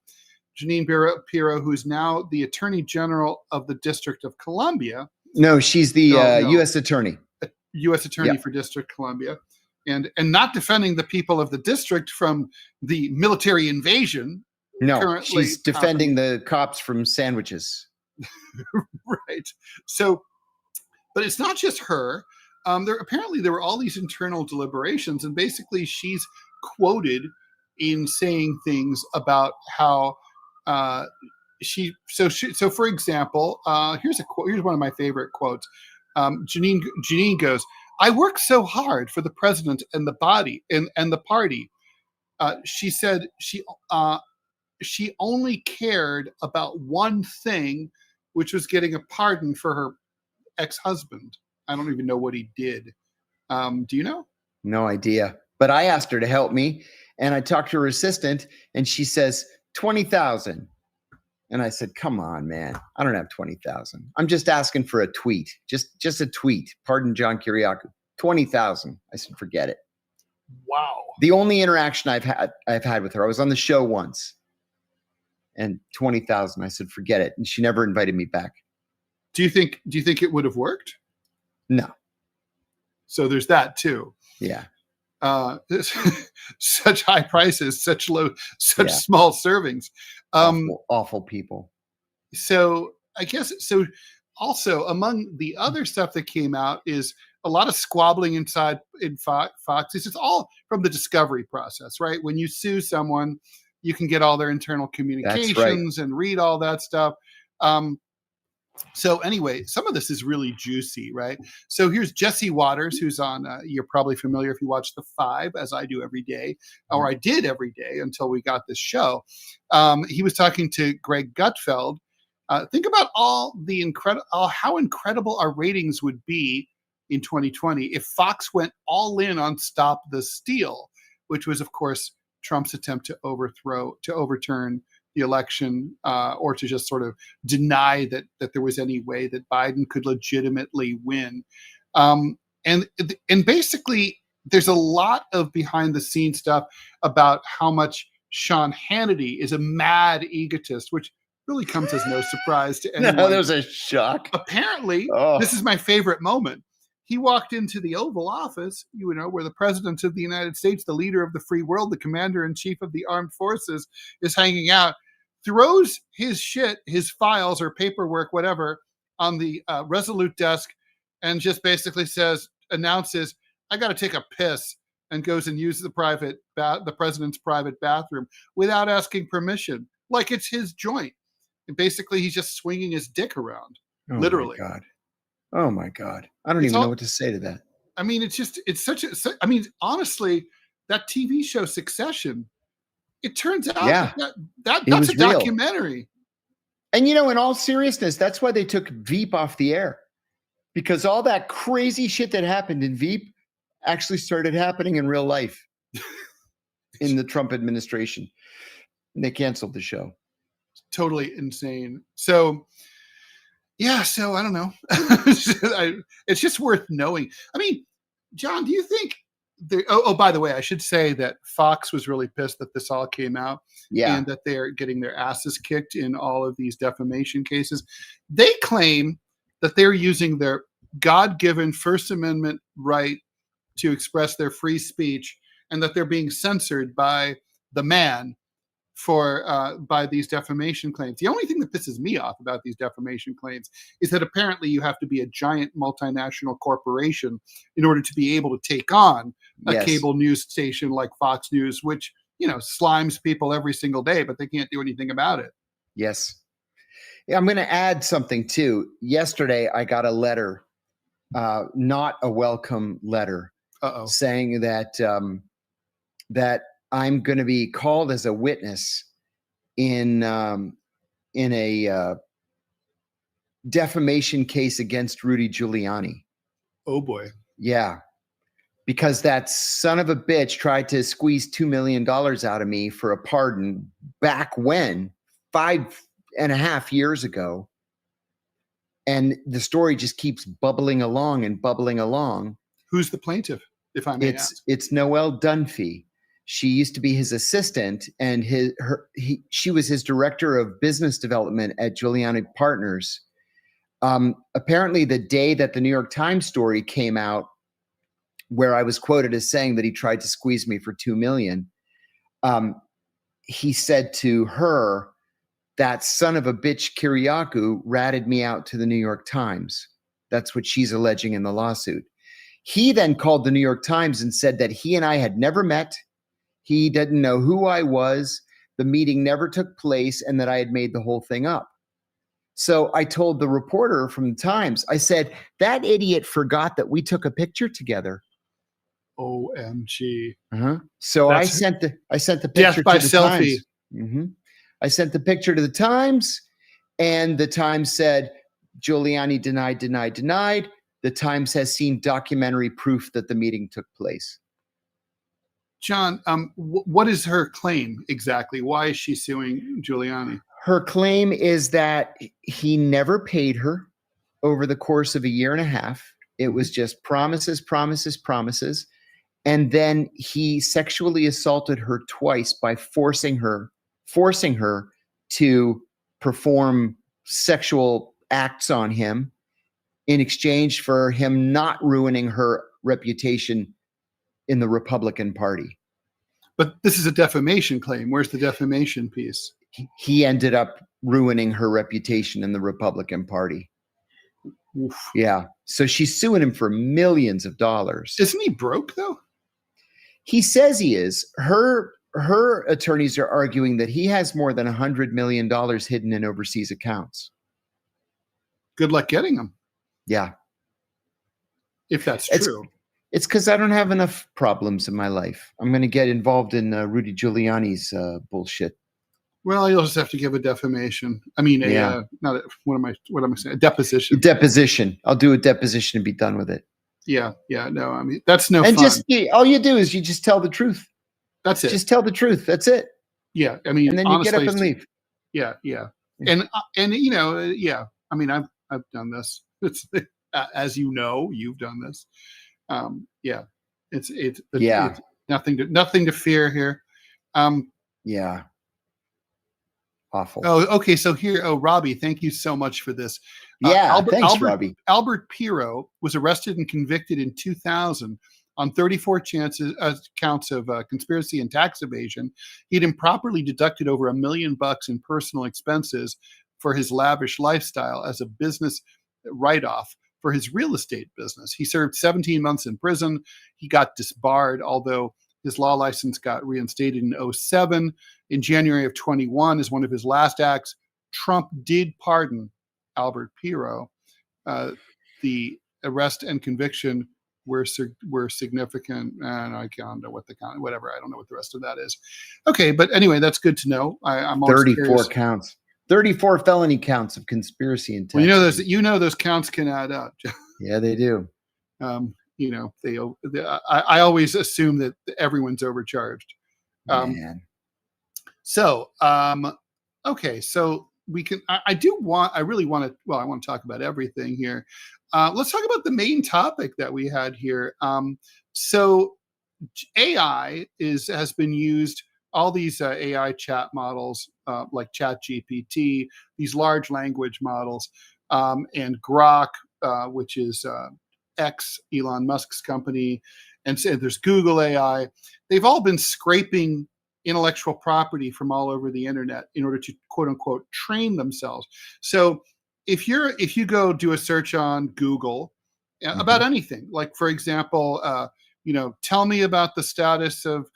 Jeanine Pirro, who's now the Attorney General of the District of Columbia. No, she's the U.S. Attorney. U.S. Attorney for District Columbia. And not defending the people of the district from the military invasion. No, she's defending the cops from sandwiches. Right. So, but it's not just her. There were all these internal deliberations, and basically she's quoted in saying things about how So for example, here's one of my favorite quotes. Jeanine goes, "I worked so hard for the president and the body and the party." She said she only cared about one thing, which was getting a pardon for her ex-husband. I don't even know what he did. Do you know? No idea. But I asked her to help me, And I talked to her assistant, and she says, 20,000. And I said, come on, man. I don't have 20,000. I'm just asking for a tweet. Just a tweet. Pardon John Kiriakou. 20,000. I said, forget it. Wow. The only interaction I've had with her, I was on the show once, and 20,000. I said, forget it. And she never invited me back. Do you think it would have worked? No. So there's that too. Yeah. Such high prices, such small servings. Awful people. So I guess, so also among the other stuff that came out is a lot of squabbling in Fox. This is all from the discovery process, right? When you sue someone, you can get all their internal communications and read all that stuff. So anyway, some of this is really juicy, right? So here's Jesse Waters, who's on, you're probably familiar if you watch The Five, as I do every day, or I did every day until we got this show. He was talking to Greg Gutfeld. Think about how incredible our ratings would be in 2020 if Fox went all in on Stop the Steal, which was, of course, Trump's attempt to overturn the election, or to just sort of deny that there was any way that Biden could legitimately win. And basically, there's a lot of behind the scenes stuff about how much Sean Hannity is a mad egotist, which really comes as no surprise to anyone. No, there's a shock. Apparently, This is my favorite moment. He walked into the Oval Office, where the President of the United States, the leader of the free world, the Commander-in-Chief of the Armed Forces, is hanging out, throws his files or paperwork, whatever, on the Resolute desk, and just basically announces, I got to take a piss, and goes and uses the President's private bathroom without asking permission, like it's his joint. And basically, he's just swinging his dick around, literally. My God. Oh my God. I don't even know what to say to that. I mean, honestly, that TV show Succession, it turns out that's a documentary. And in all seriousness, that's why they took Veep off the air, because all that crazy shit that happened in Veep actually started happening in real life in the Trump administration. And they canceled the show. Totally insane. So I don't know. It's just worth knowing. I mean, John, do you think by the way, I should say that Fox was really pissed that this all came out, and that they're getting their asses kicked in all of these defamation cases. They claim that they're using their God-given First Amendment right to express their free speech, and that they're being censored by the man by these defamation claims. The only thing that pisses me off about these defamation claims is that apparently you have to be a giant multinational corporation in order to be able to take on a cable news station like Fox News, which, slimes people every single day, but they can't do anything about it. Yes. Yeah, I'm going to add something too. Yesterday, I got a letter, not a welcome letter, saying that I'm going to be called as a witness in a defamation case against Rudy Giuliani. Oh boy. Yeah. Because that son of a bitch tried to squeeze $2 million out of me for a pardon back when, 5.5 years ago. And the story just keeps bubbling along and bubbling along. Who's the plaintiff, if I may ask? It's Noelle Dunphy. She used to be his assistant, and she was his director of business development at Giuliani Partners. Apparently, the day that the New York Times story came out, where I was quoted as saying that he tried to squeeze me for $2 million, he said to her, that son of a bitch Kiriakou ratted me out to the New York Times. That's what she's alleging in the lawsuit. He then called the New York Times and said that he and I had never met. He didn't know who I was. The meeting never took place, and that I had made the whole thing up. So I told the reporter from the Times, I said, that idiot forgot that we took a picture together. OMG. So I sent the picture death by to the selfie. Times. I sent the picture to the Times, and the Times said, Giuliani denied. The Times has seen documentary proof that the meeting took place. John, what is her claim exactly? Why is she suing Giuliani? Her claim is that he never paid her over the course of a year and a half. It was just promises, promises, promises. And then he sexually assaulted her twice by forcing her to perform sexual acts on him in exchange for him not ruining her reputation in the Republican Party. But this is a defamation claim. Where's the defamation piece? He ended up ruining her reputation in the Republican Party. Oof. Yeah. So she's suing him for millions of dollars. Isn't he broke though? He says he is. Her attorneys are arguing that he has more than $100 million hidden in overseas accounts. Good luck getting them. Yeah. If that's true. It's because I don't have enough problems in my life. I'm going to get involved in Rudy Giuliani's bullshit. Well, you'll just have to give a defamation. I mean, what am I saying? A deposition. Deposition. I'll do a deposition and be done with it. Yeah. No, I mean, that's no and fun. Just all you do is you just tell the truth. That's it. Just tell the truth. That's it. Yeah. I mean, and then honestly, you get up and leave. Yeah. And you know, yeah. I mean, I've done this. It's as you know, you've done this. Yeah. It's nothing to fear here. Yeah. Awful. Oh, okay. So here, Robbie, thank you so much for this. Yeah, thanks, Robbie. Albert Pirro was arrested and convicted in 2000 on 34 counts of conspiracy and tax evasion. He'd improperly deducted over $1 million in personal expenses for his lavish lifestyle as a business write-off for his real estate business. He served 17 months in prison. He got disbarred, although his law license got reinstated in 2007. In January of 21, as one of his last acts, Trump did pardon Albert Pirro. The arrest and conviction were significant, and I don't know what whatever. I don't know what the rest of that is. Okay, but anyway, that's good to know. I'm 34 counts, 34 felony counts of conspiracy and tax. Well, you know those counts can add up. Yeah, they do. You know, I always assume that everyone's overcharged. Man. So, okay, so we can. I really want to. Well, I want to talk about everything here. Let's talk about the main topic that we had here. So, AI has been used. All these AI chat models, like ChatGPT, these large language models, and Grok, which is X, Elon Musk's company, and so there's Google AI. They've all been scraping intellectual property from all over the internet in order to quote unquote train themselves. So if you go do a search on Google about anything, like for example, tell me about the status of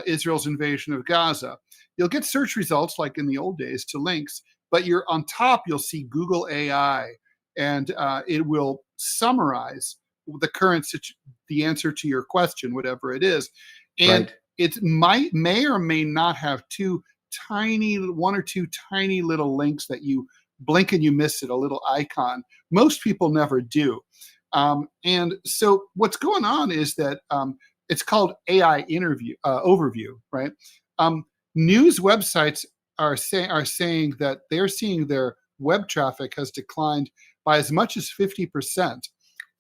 Israel's invasion of Gaza, you'll get search results like in the old days to links, but you're on top, you'll see Google AI, and it will summarize the answer to your question, whatever it is. And right. It may or may not have one or two tiny little links that you blink and you miss it, a little icon. Most people never do. And so what's going on is that it's called AI overview, right? News websites are saying that they're seeing their web traffic has declined by as much as 50%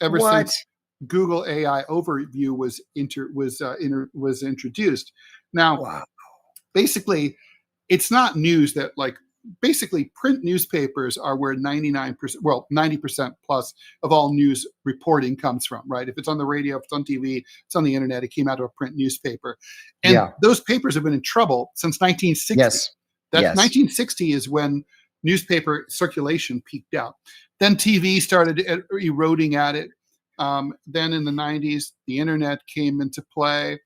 ever since Google AI Overview was introduced. Now, basically, it's not news that basically print newspapers are where 90% plus of all news reporting comes from, right? If it's on the radio, if it's on TV, it's on the internet, it came out of a print newspaper. And those papers have been in trouble since 1960. Yes. 1960 is when newspaper circulation peaked out. Then TV started eroding at it. Then in the 90s, the internet came into play.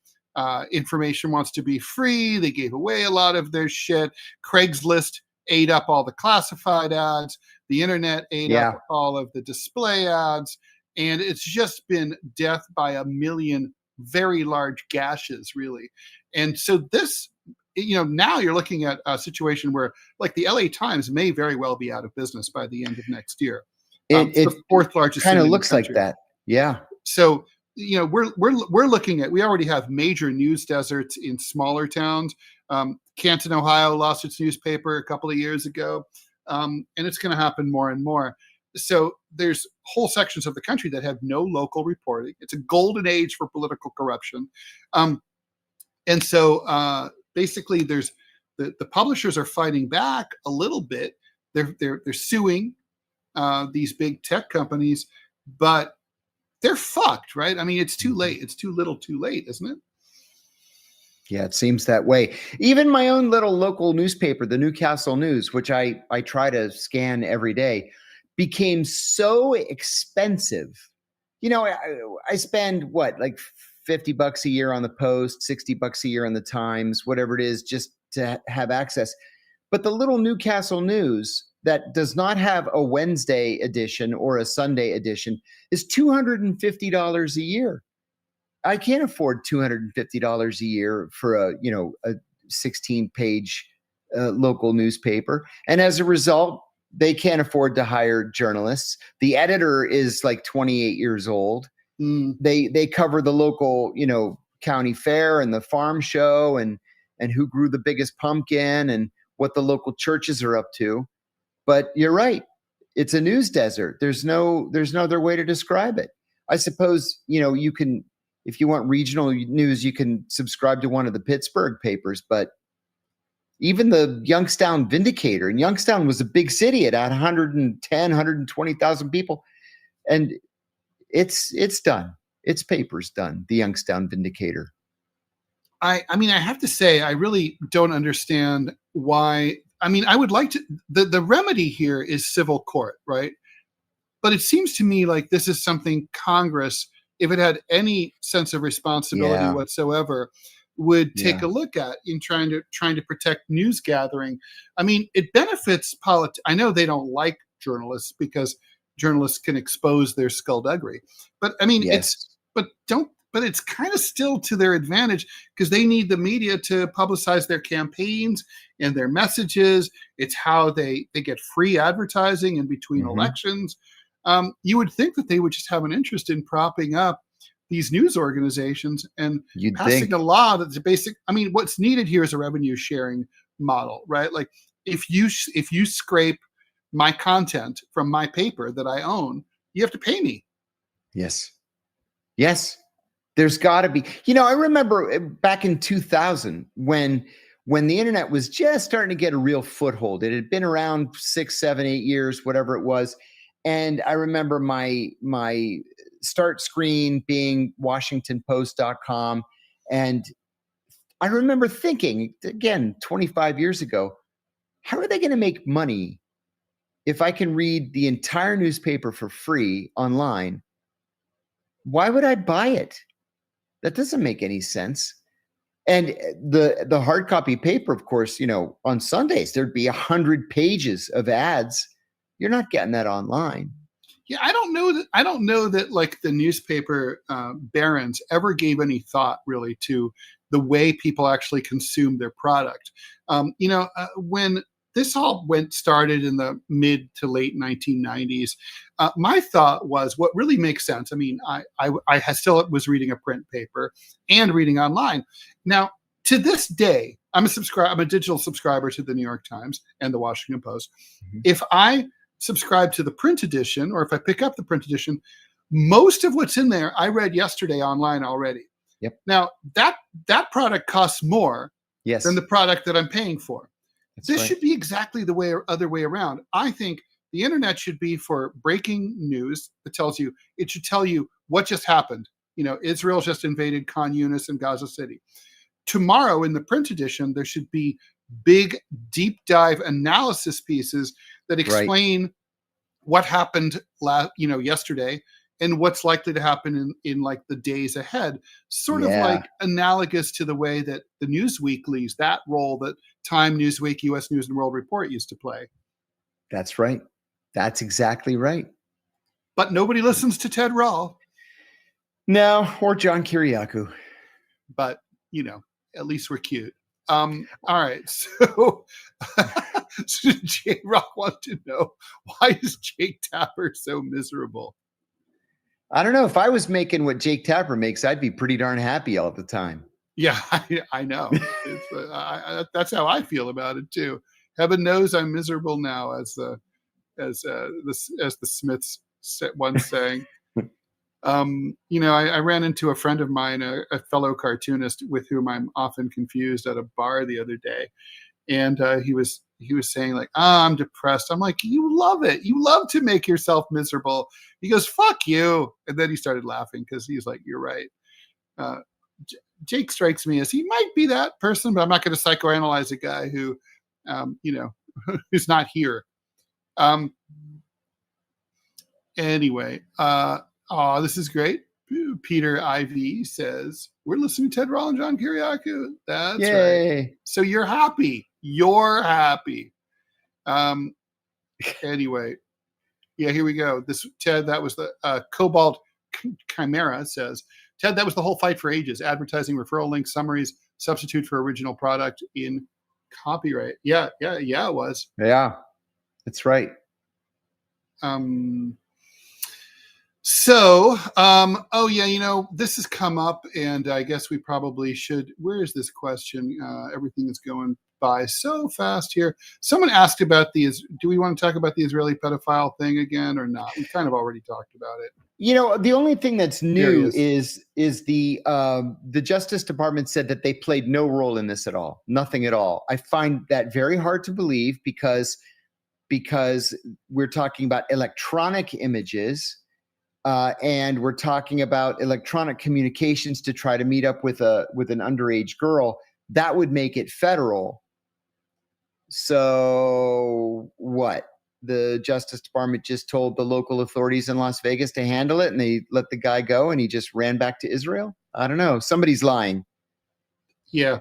Information wants to be free. They gave away a lot of their shit. Craigslist ate up all the classified ads. The internet ate up all of the display ads. And it's just been death by a million very large gashes, really. And so this, now you're looking at a situation where like the LA Times may very well be out of business by the end of next year. It's the fourth largest. Kind of looks like that. Yeah. So we're looking at, we already have major news deserts in smaller towns. Canton, Ohio lost its newspaper a couple of years ago, and it's going to happen more and more. So there's whole sections of the country that have no local reporting. It's a golden age for political corruption. And so basically there's the publishers are fighting back a little bit. They're suing these big tech companies, but they're fucked, right? I mean, it's too late. It's too little too late, isn't it? Yeah, it seems that way. Even my own little local newspaper, the Newcastle News, which I try to scan every day, became so expensive. I spend like $50 a year on the Post, $60 a year on the Times, whatever it is, just to have access. But the little Newcastle News that does not have a Wednesday edition or a Sunday edition is $250 a year. I can't afford $250 a year for a 16-page local newspaper. And as a result, they can't afford to hire journalists. The editor is like 28 years old. They cover the local, county fair and the farm show and who grew the biggest pumpkin and what the local churches are up to. But you're right. It's a news desert. There's no other way to describe it. I suppose, you can, if you want regional news, you can subscribe to one of the Pittsburgh papers, but even the Youngstown Vindicator, and Youngstown was a big city. It had 120,000 people, and it's done. Its paper's done. The Youngstown Vindicator. I mean, I have to say, I really don't understand why. I mean, I would like to. The remedy here is civil court, right? But it seems to me like this is something Congress, if it had any sense of responsibility whatsoever, would take a look at in trying to protect news gathering. I mean, it benefits I know they don't like journalists because journalists can expose their skullduggery, but I mean, but it's kind of still to their advantage because they need the media to publicize their campaigns and their messages. It's how they get free advertising in between elections. You would think that they would just have an interest in propping up these news organizations and passing a law that's basic. I mean, what's needed here is a revenue sharing model, right? Like if you scrape my content from my paper that I own, you have to pay me. Yes. There's got to be. I remember back in 2000 when the internet was just starting to get a real foothold. It had been around 6, 7, 8 years, whatever it was. And I remember my start screen being WashingtonPost.com. And I remember thinking, again, 25 years ago, how are they going to make money if I can read the entire newspaper for free online? Why would I buy it? That doesn't make any sense. And the hard copy paper, of course, on Sundays, there'd be 100 pages of ads. You're not getting that online. Yeah, I don't know that like the newspaper barons ever gave any thought really to the way people actually consume their product. When this all started in the mid to late 1990s, my thought was what really makes sense. I mean, I still was reading a print paper and reading online. Now, to this day, I'm a digital subscriber to the New York Times and the Washington Post. If I subscribe to the print edition, or if I pick up the print edition, most of what's in there I read yesterday online already. Yep. Now that product costs more than the product that I'm paying for. This should be exactly the other way around. I think the internet should be for breaking news that it should tell you what just happened. Israel just invaded Khan Yunis and Gaza City. Tomorrow in the print edition, there should be big deep dive analysis pieces that explain what happened yesterday and what's likely to happen in like the days ahead, sort of like analogous to the way that the news weeklies, that role that Time, Newsweek, U.S. News and World Report used to play. That's right. That's exactly right. But nobody listens to Ted Rall. No, or John Kiriakou. But, at least we're cute. All right. So J-Rock wants to know, why is Jake Tapper so miserable? I don't know. If I was making what Jake Tapper makes, I'd be pretty darn happy all the time. Yeah, I know. That's how I feel about it too. Heaven knows I'm miserable now, as the Smiths once sang. I ran into a friend of mine, a fellow cartoonist with whom I'm often confused, at a bar the other day, and he was saying like, I'm depressed. I'm like, you love it. You love to make yourself miserable. He goes, fuck you. And then he started laughing because he's like, you're right. Jake strikes me as he might be that person, but I'm not going to psychoanalyze a guy who, who's not here. Anyway, this is great. Peter IV says, we're listening to Ted Rall and John Kiriakou. That's Yay. right. So you're happy. You're happy. Anyway, yeah, here we go. Ted, that was the Cobalt Chimera says, Ted, that was the whole fight for ages. Advertising, referral links, summaries, substitute for original product in copyright. Yeah, it was. Yeah, that's right. This has come up, and I guess we probably should. Where is this question? Everything is going by so fast here. Someone asked about do we want to talk about the Israeli pedophile thing again or not? We kind of already talked about it. The only thing that's new is the Justice Department said that they played no role in this at all, nothing at all. I find that very hard to believe because we're talking about electronic images, and we're talking about electronic communications to try to meet up with an underage girl. That would make it federal. So what? The Justice Department just told the local authorities in Las Vegas to handle it, and they let the guy go, and he just ran back to Israel? I don't know. Somebody's lying. Yeah,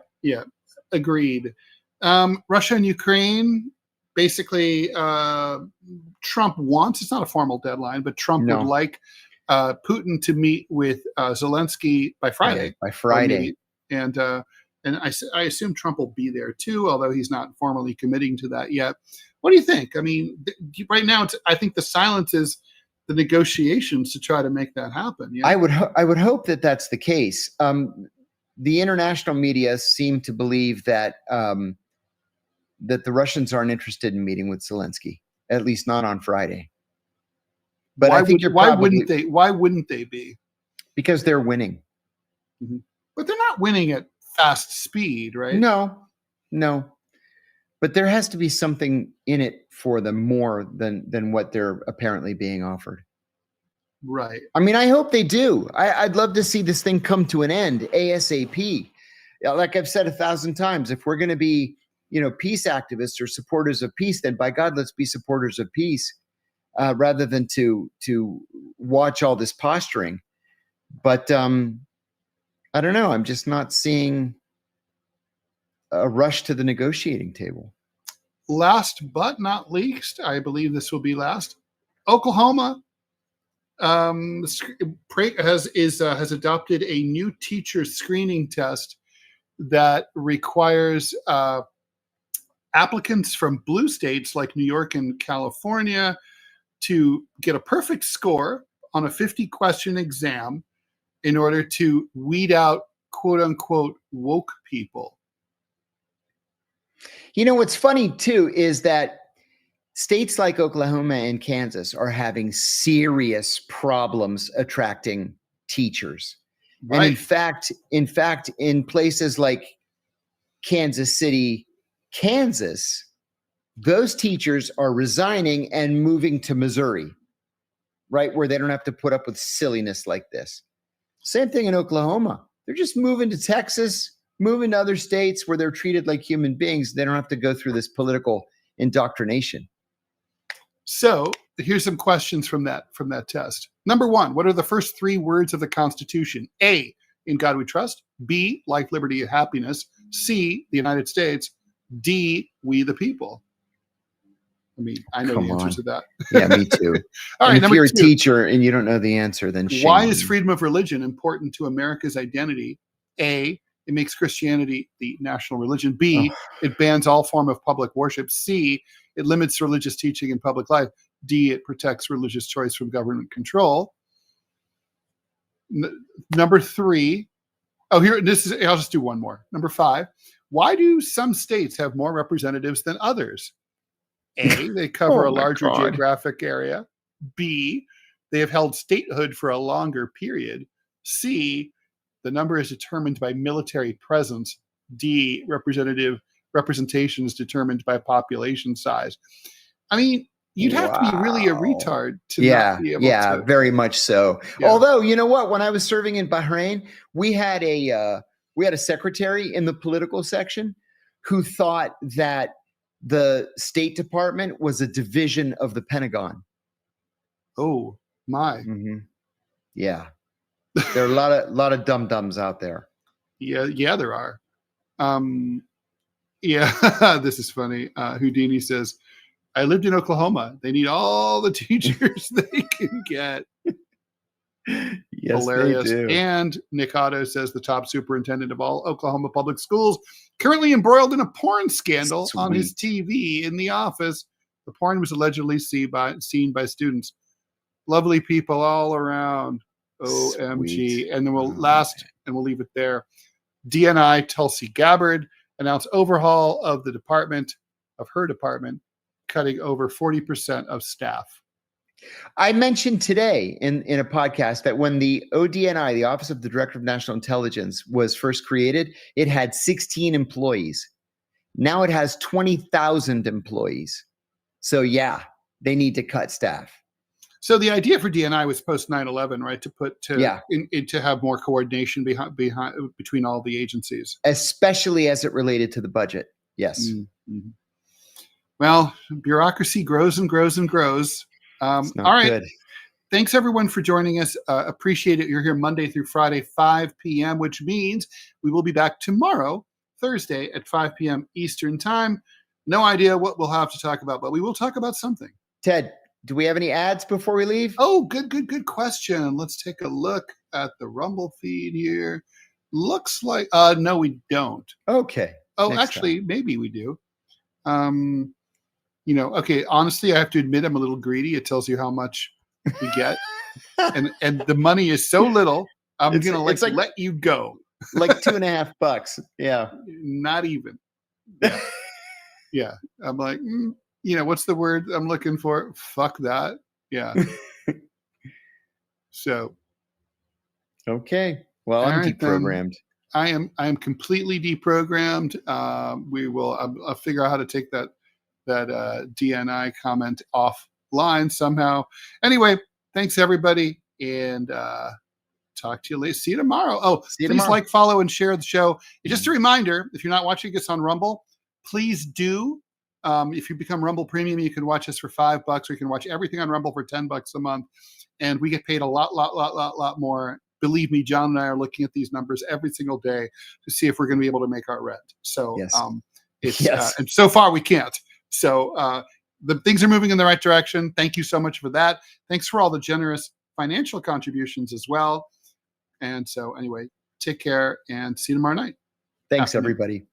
agreed. Russia and Ukraine, basically, Trump wants, it's not a formal deadline, but Trump would like Putin to meet with Zelensky by Friday. And I assume Trump will be there too, although he's not formally committing to that yet. What do you think? I mean, right now, I think the silence is the negotiations to try to make that happen. Yeah? I would hope that that's the case. The international media seem to believe that that the Russians aren't interested in meeting with Zelensky, at least not on Friday. But why wouldn't they? Why wouldn't they be? Because they're winning. Mm-hmm. But they're not winning at fast speed, right? No. But there has to be something in it for them more than what they're apparently being offered. Right. I mean, I hope they do. I'd love to see this thing come to an end ASAP. Like I've said 1,000 times, if we're going to be, peace activists or supporters of peace, then by God, let's be supporters of peace rather than to watch all this posturing. But I don't know. I'm just not seeing a rush to the negotiating table. Last but not least, I believe this will be last. Oklahoma has adopted a new teacher screening test that requires applicants from blue states like New York and California to get a perfect score on a 50-question exam in order to weed out quote unquote woke people. What's funny too is that states like Oklahoma and Kansas are having serious problems attracting teachers. Right. And in fact, in places like Kansas City, Kansas, those teachers are resigning and moving to Missouri, right, where they don't have to put up with silliness like this. Same thing in Oklahoma. They're just moving to Texas, moving to other states where they're treated like human beings. They don't have to go through this political indoctrination. So here's some questions from that test. Number 1, what are the first 3 words of the Constitution? A, in God we trust. B, life, liberty, and happiness. C, the United States. D, we the people. I mean, I know the answers to that. Yeah, me too. All right, if you're 2, a teacher and you don't know the answer, then shame why on is you. freedom of religion important to America's identity? A, it makes Christianity the national religion. B, it bans all form of public worship. C, it limits religious teaching in public life. D, it protects religious choice from government control. Number 3. Oh, here, I'll just do one more. Number 5. Why do some states have more representatives than others? A, they cover a larger geographic area. B, they have held statehood for a longer period. C, the number is determined by military presence. D, representation is determined by population size. I mean, you'd have to be really a retard to not be able to. Yeah, very much so. Yeah. Although, you know what? When I was serving in Bahrain, we had a secretary in the political section who thought that the State Department was a division of the Pentagon. Oh my! Mm-hmm. Yeah, there are a lot of dum-dums out there. Yeah, there are. Yeah, this is funny. Houdini says, "I lived in Oklahoma. They need all the teachers they can get." Yes, hilarious. They do. And Nick Otto says the top superintendent of all Oklahoma public schools currently embroiled in a porn scandal on his TV in the office. The porn was allegedly seen by students. Lovely people all around. OMG. And then we'll leave it there. DNI Tulsi Gabbard announced overhaul of her department, cutting over 40% of staff. I mentioned today in a podcast that when the ODNI, the Office of the Director of National Intelligence, was first created, it had 16 employees. Now it has 20,000 employees. So yeah, they need to cut staff. So the idea for DNI was post 9/11, right? To have more coordination between all the agencies, especially as it related to the budget. Yes. Mm-hmm. Well, bureaucracy grows and grows and grows. All right. Good. Thanks everyone for joining us. Appreciate it. You're here Monday through Friday, 5 p.m., which means we will be back tomorrow, Thursday at 5 p.m. Eastern time. No idea what we'll have to talk about, but we will talk about something. Ted, do we have any ads before we leave? Oh, good question. Let's take a look at the Rumble feed here. Looks like, no, we don't. Okay. Oh, actually, maybe we do. Okay, honestly, I have to admit I'm a little greedy. It tells you how much we get. and the money is so little, I'm going to let you go. Like $2.50. Yeah. Not even. Yeah. Yeah. I'm like, what's the word I'm looking for? Fuck that. Yeah. So. Okay. Well, I'm deprogrammed. I am completely deprogrammed. I'll figure out how to take that DNI comment offline somehow. Anyway, thanks everybody, and talk to you later. See you tomorrow. Please like, follow, and share the show. Just a reminder, if you're not watching us on Rumble, please do. If you become Rumble Premium, you can watch us for $5, or you can watch everything on Rumble for $10 a month, and we get paid a lot more. Believe me, John and I are looking at these numbers every single day to see if we're going to be able to make our rent. So yes. And so far we can't. So the things are moving in the right direction. Thank you so much for that. Thanks for all the generous financial contributions as well. And so anyway, take care and see you tomorrow night. Thanks, everybody.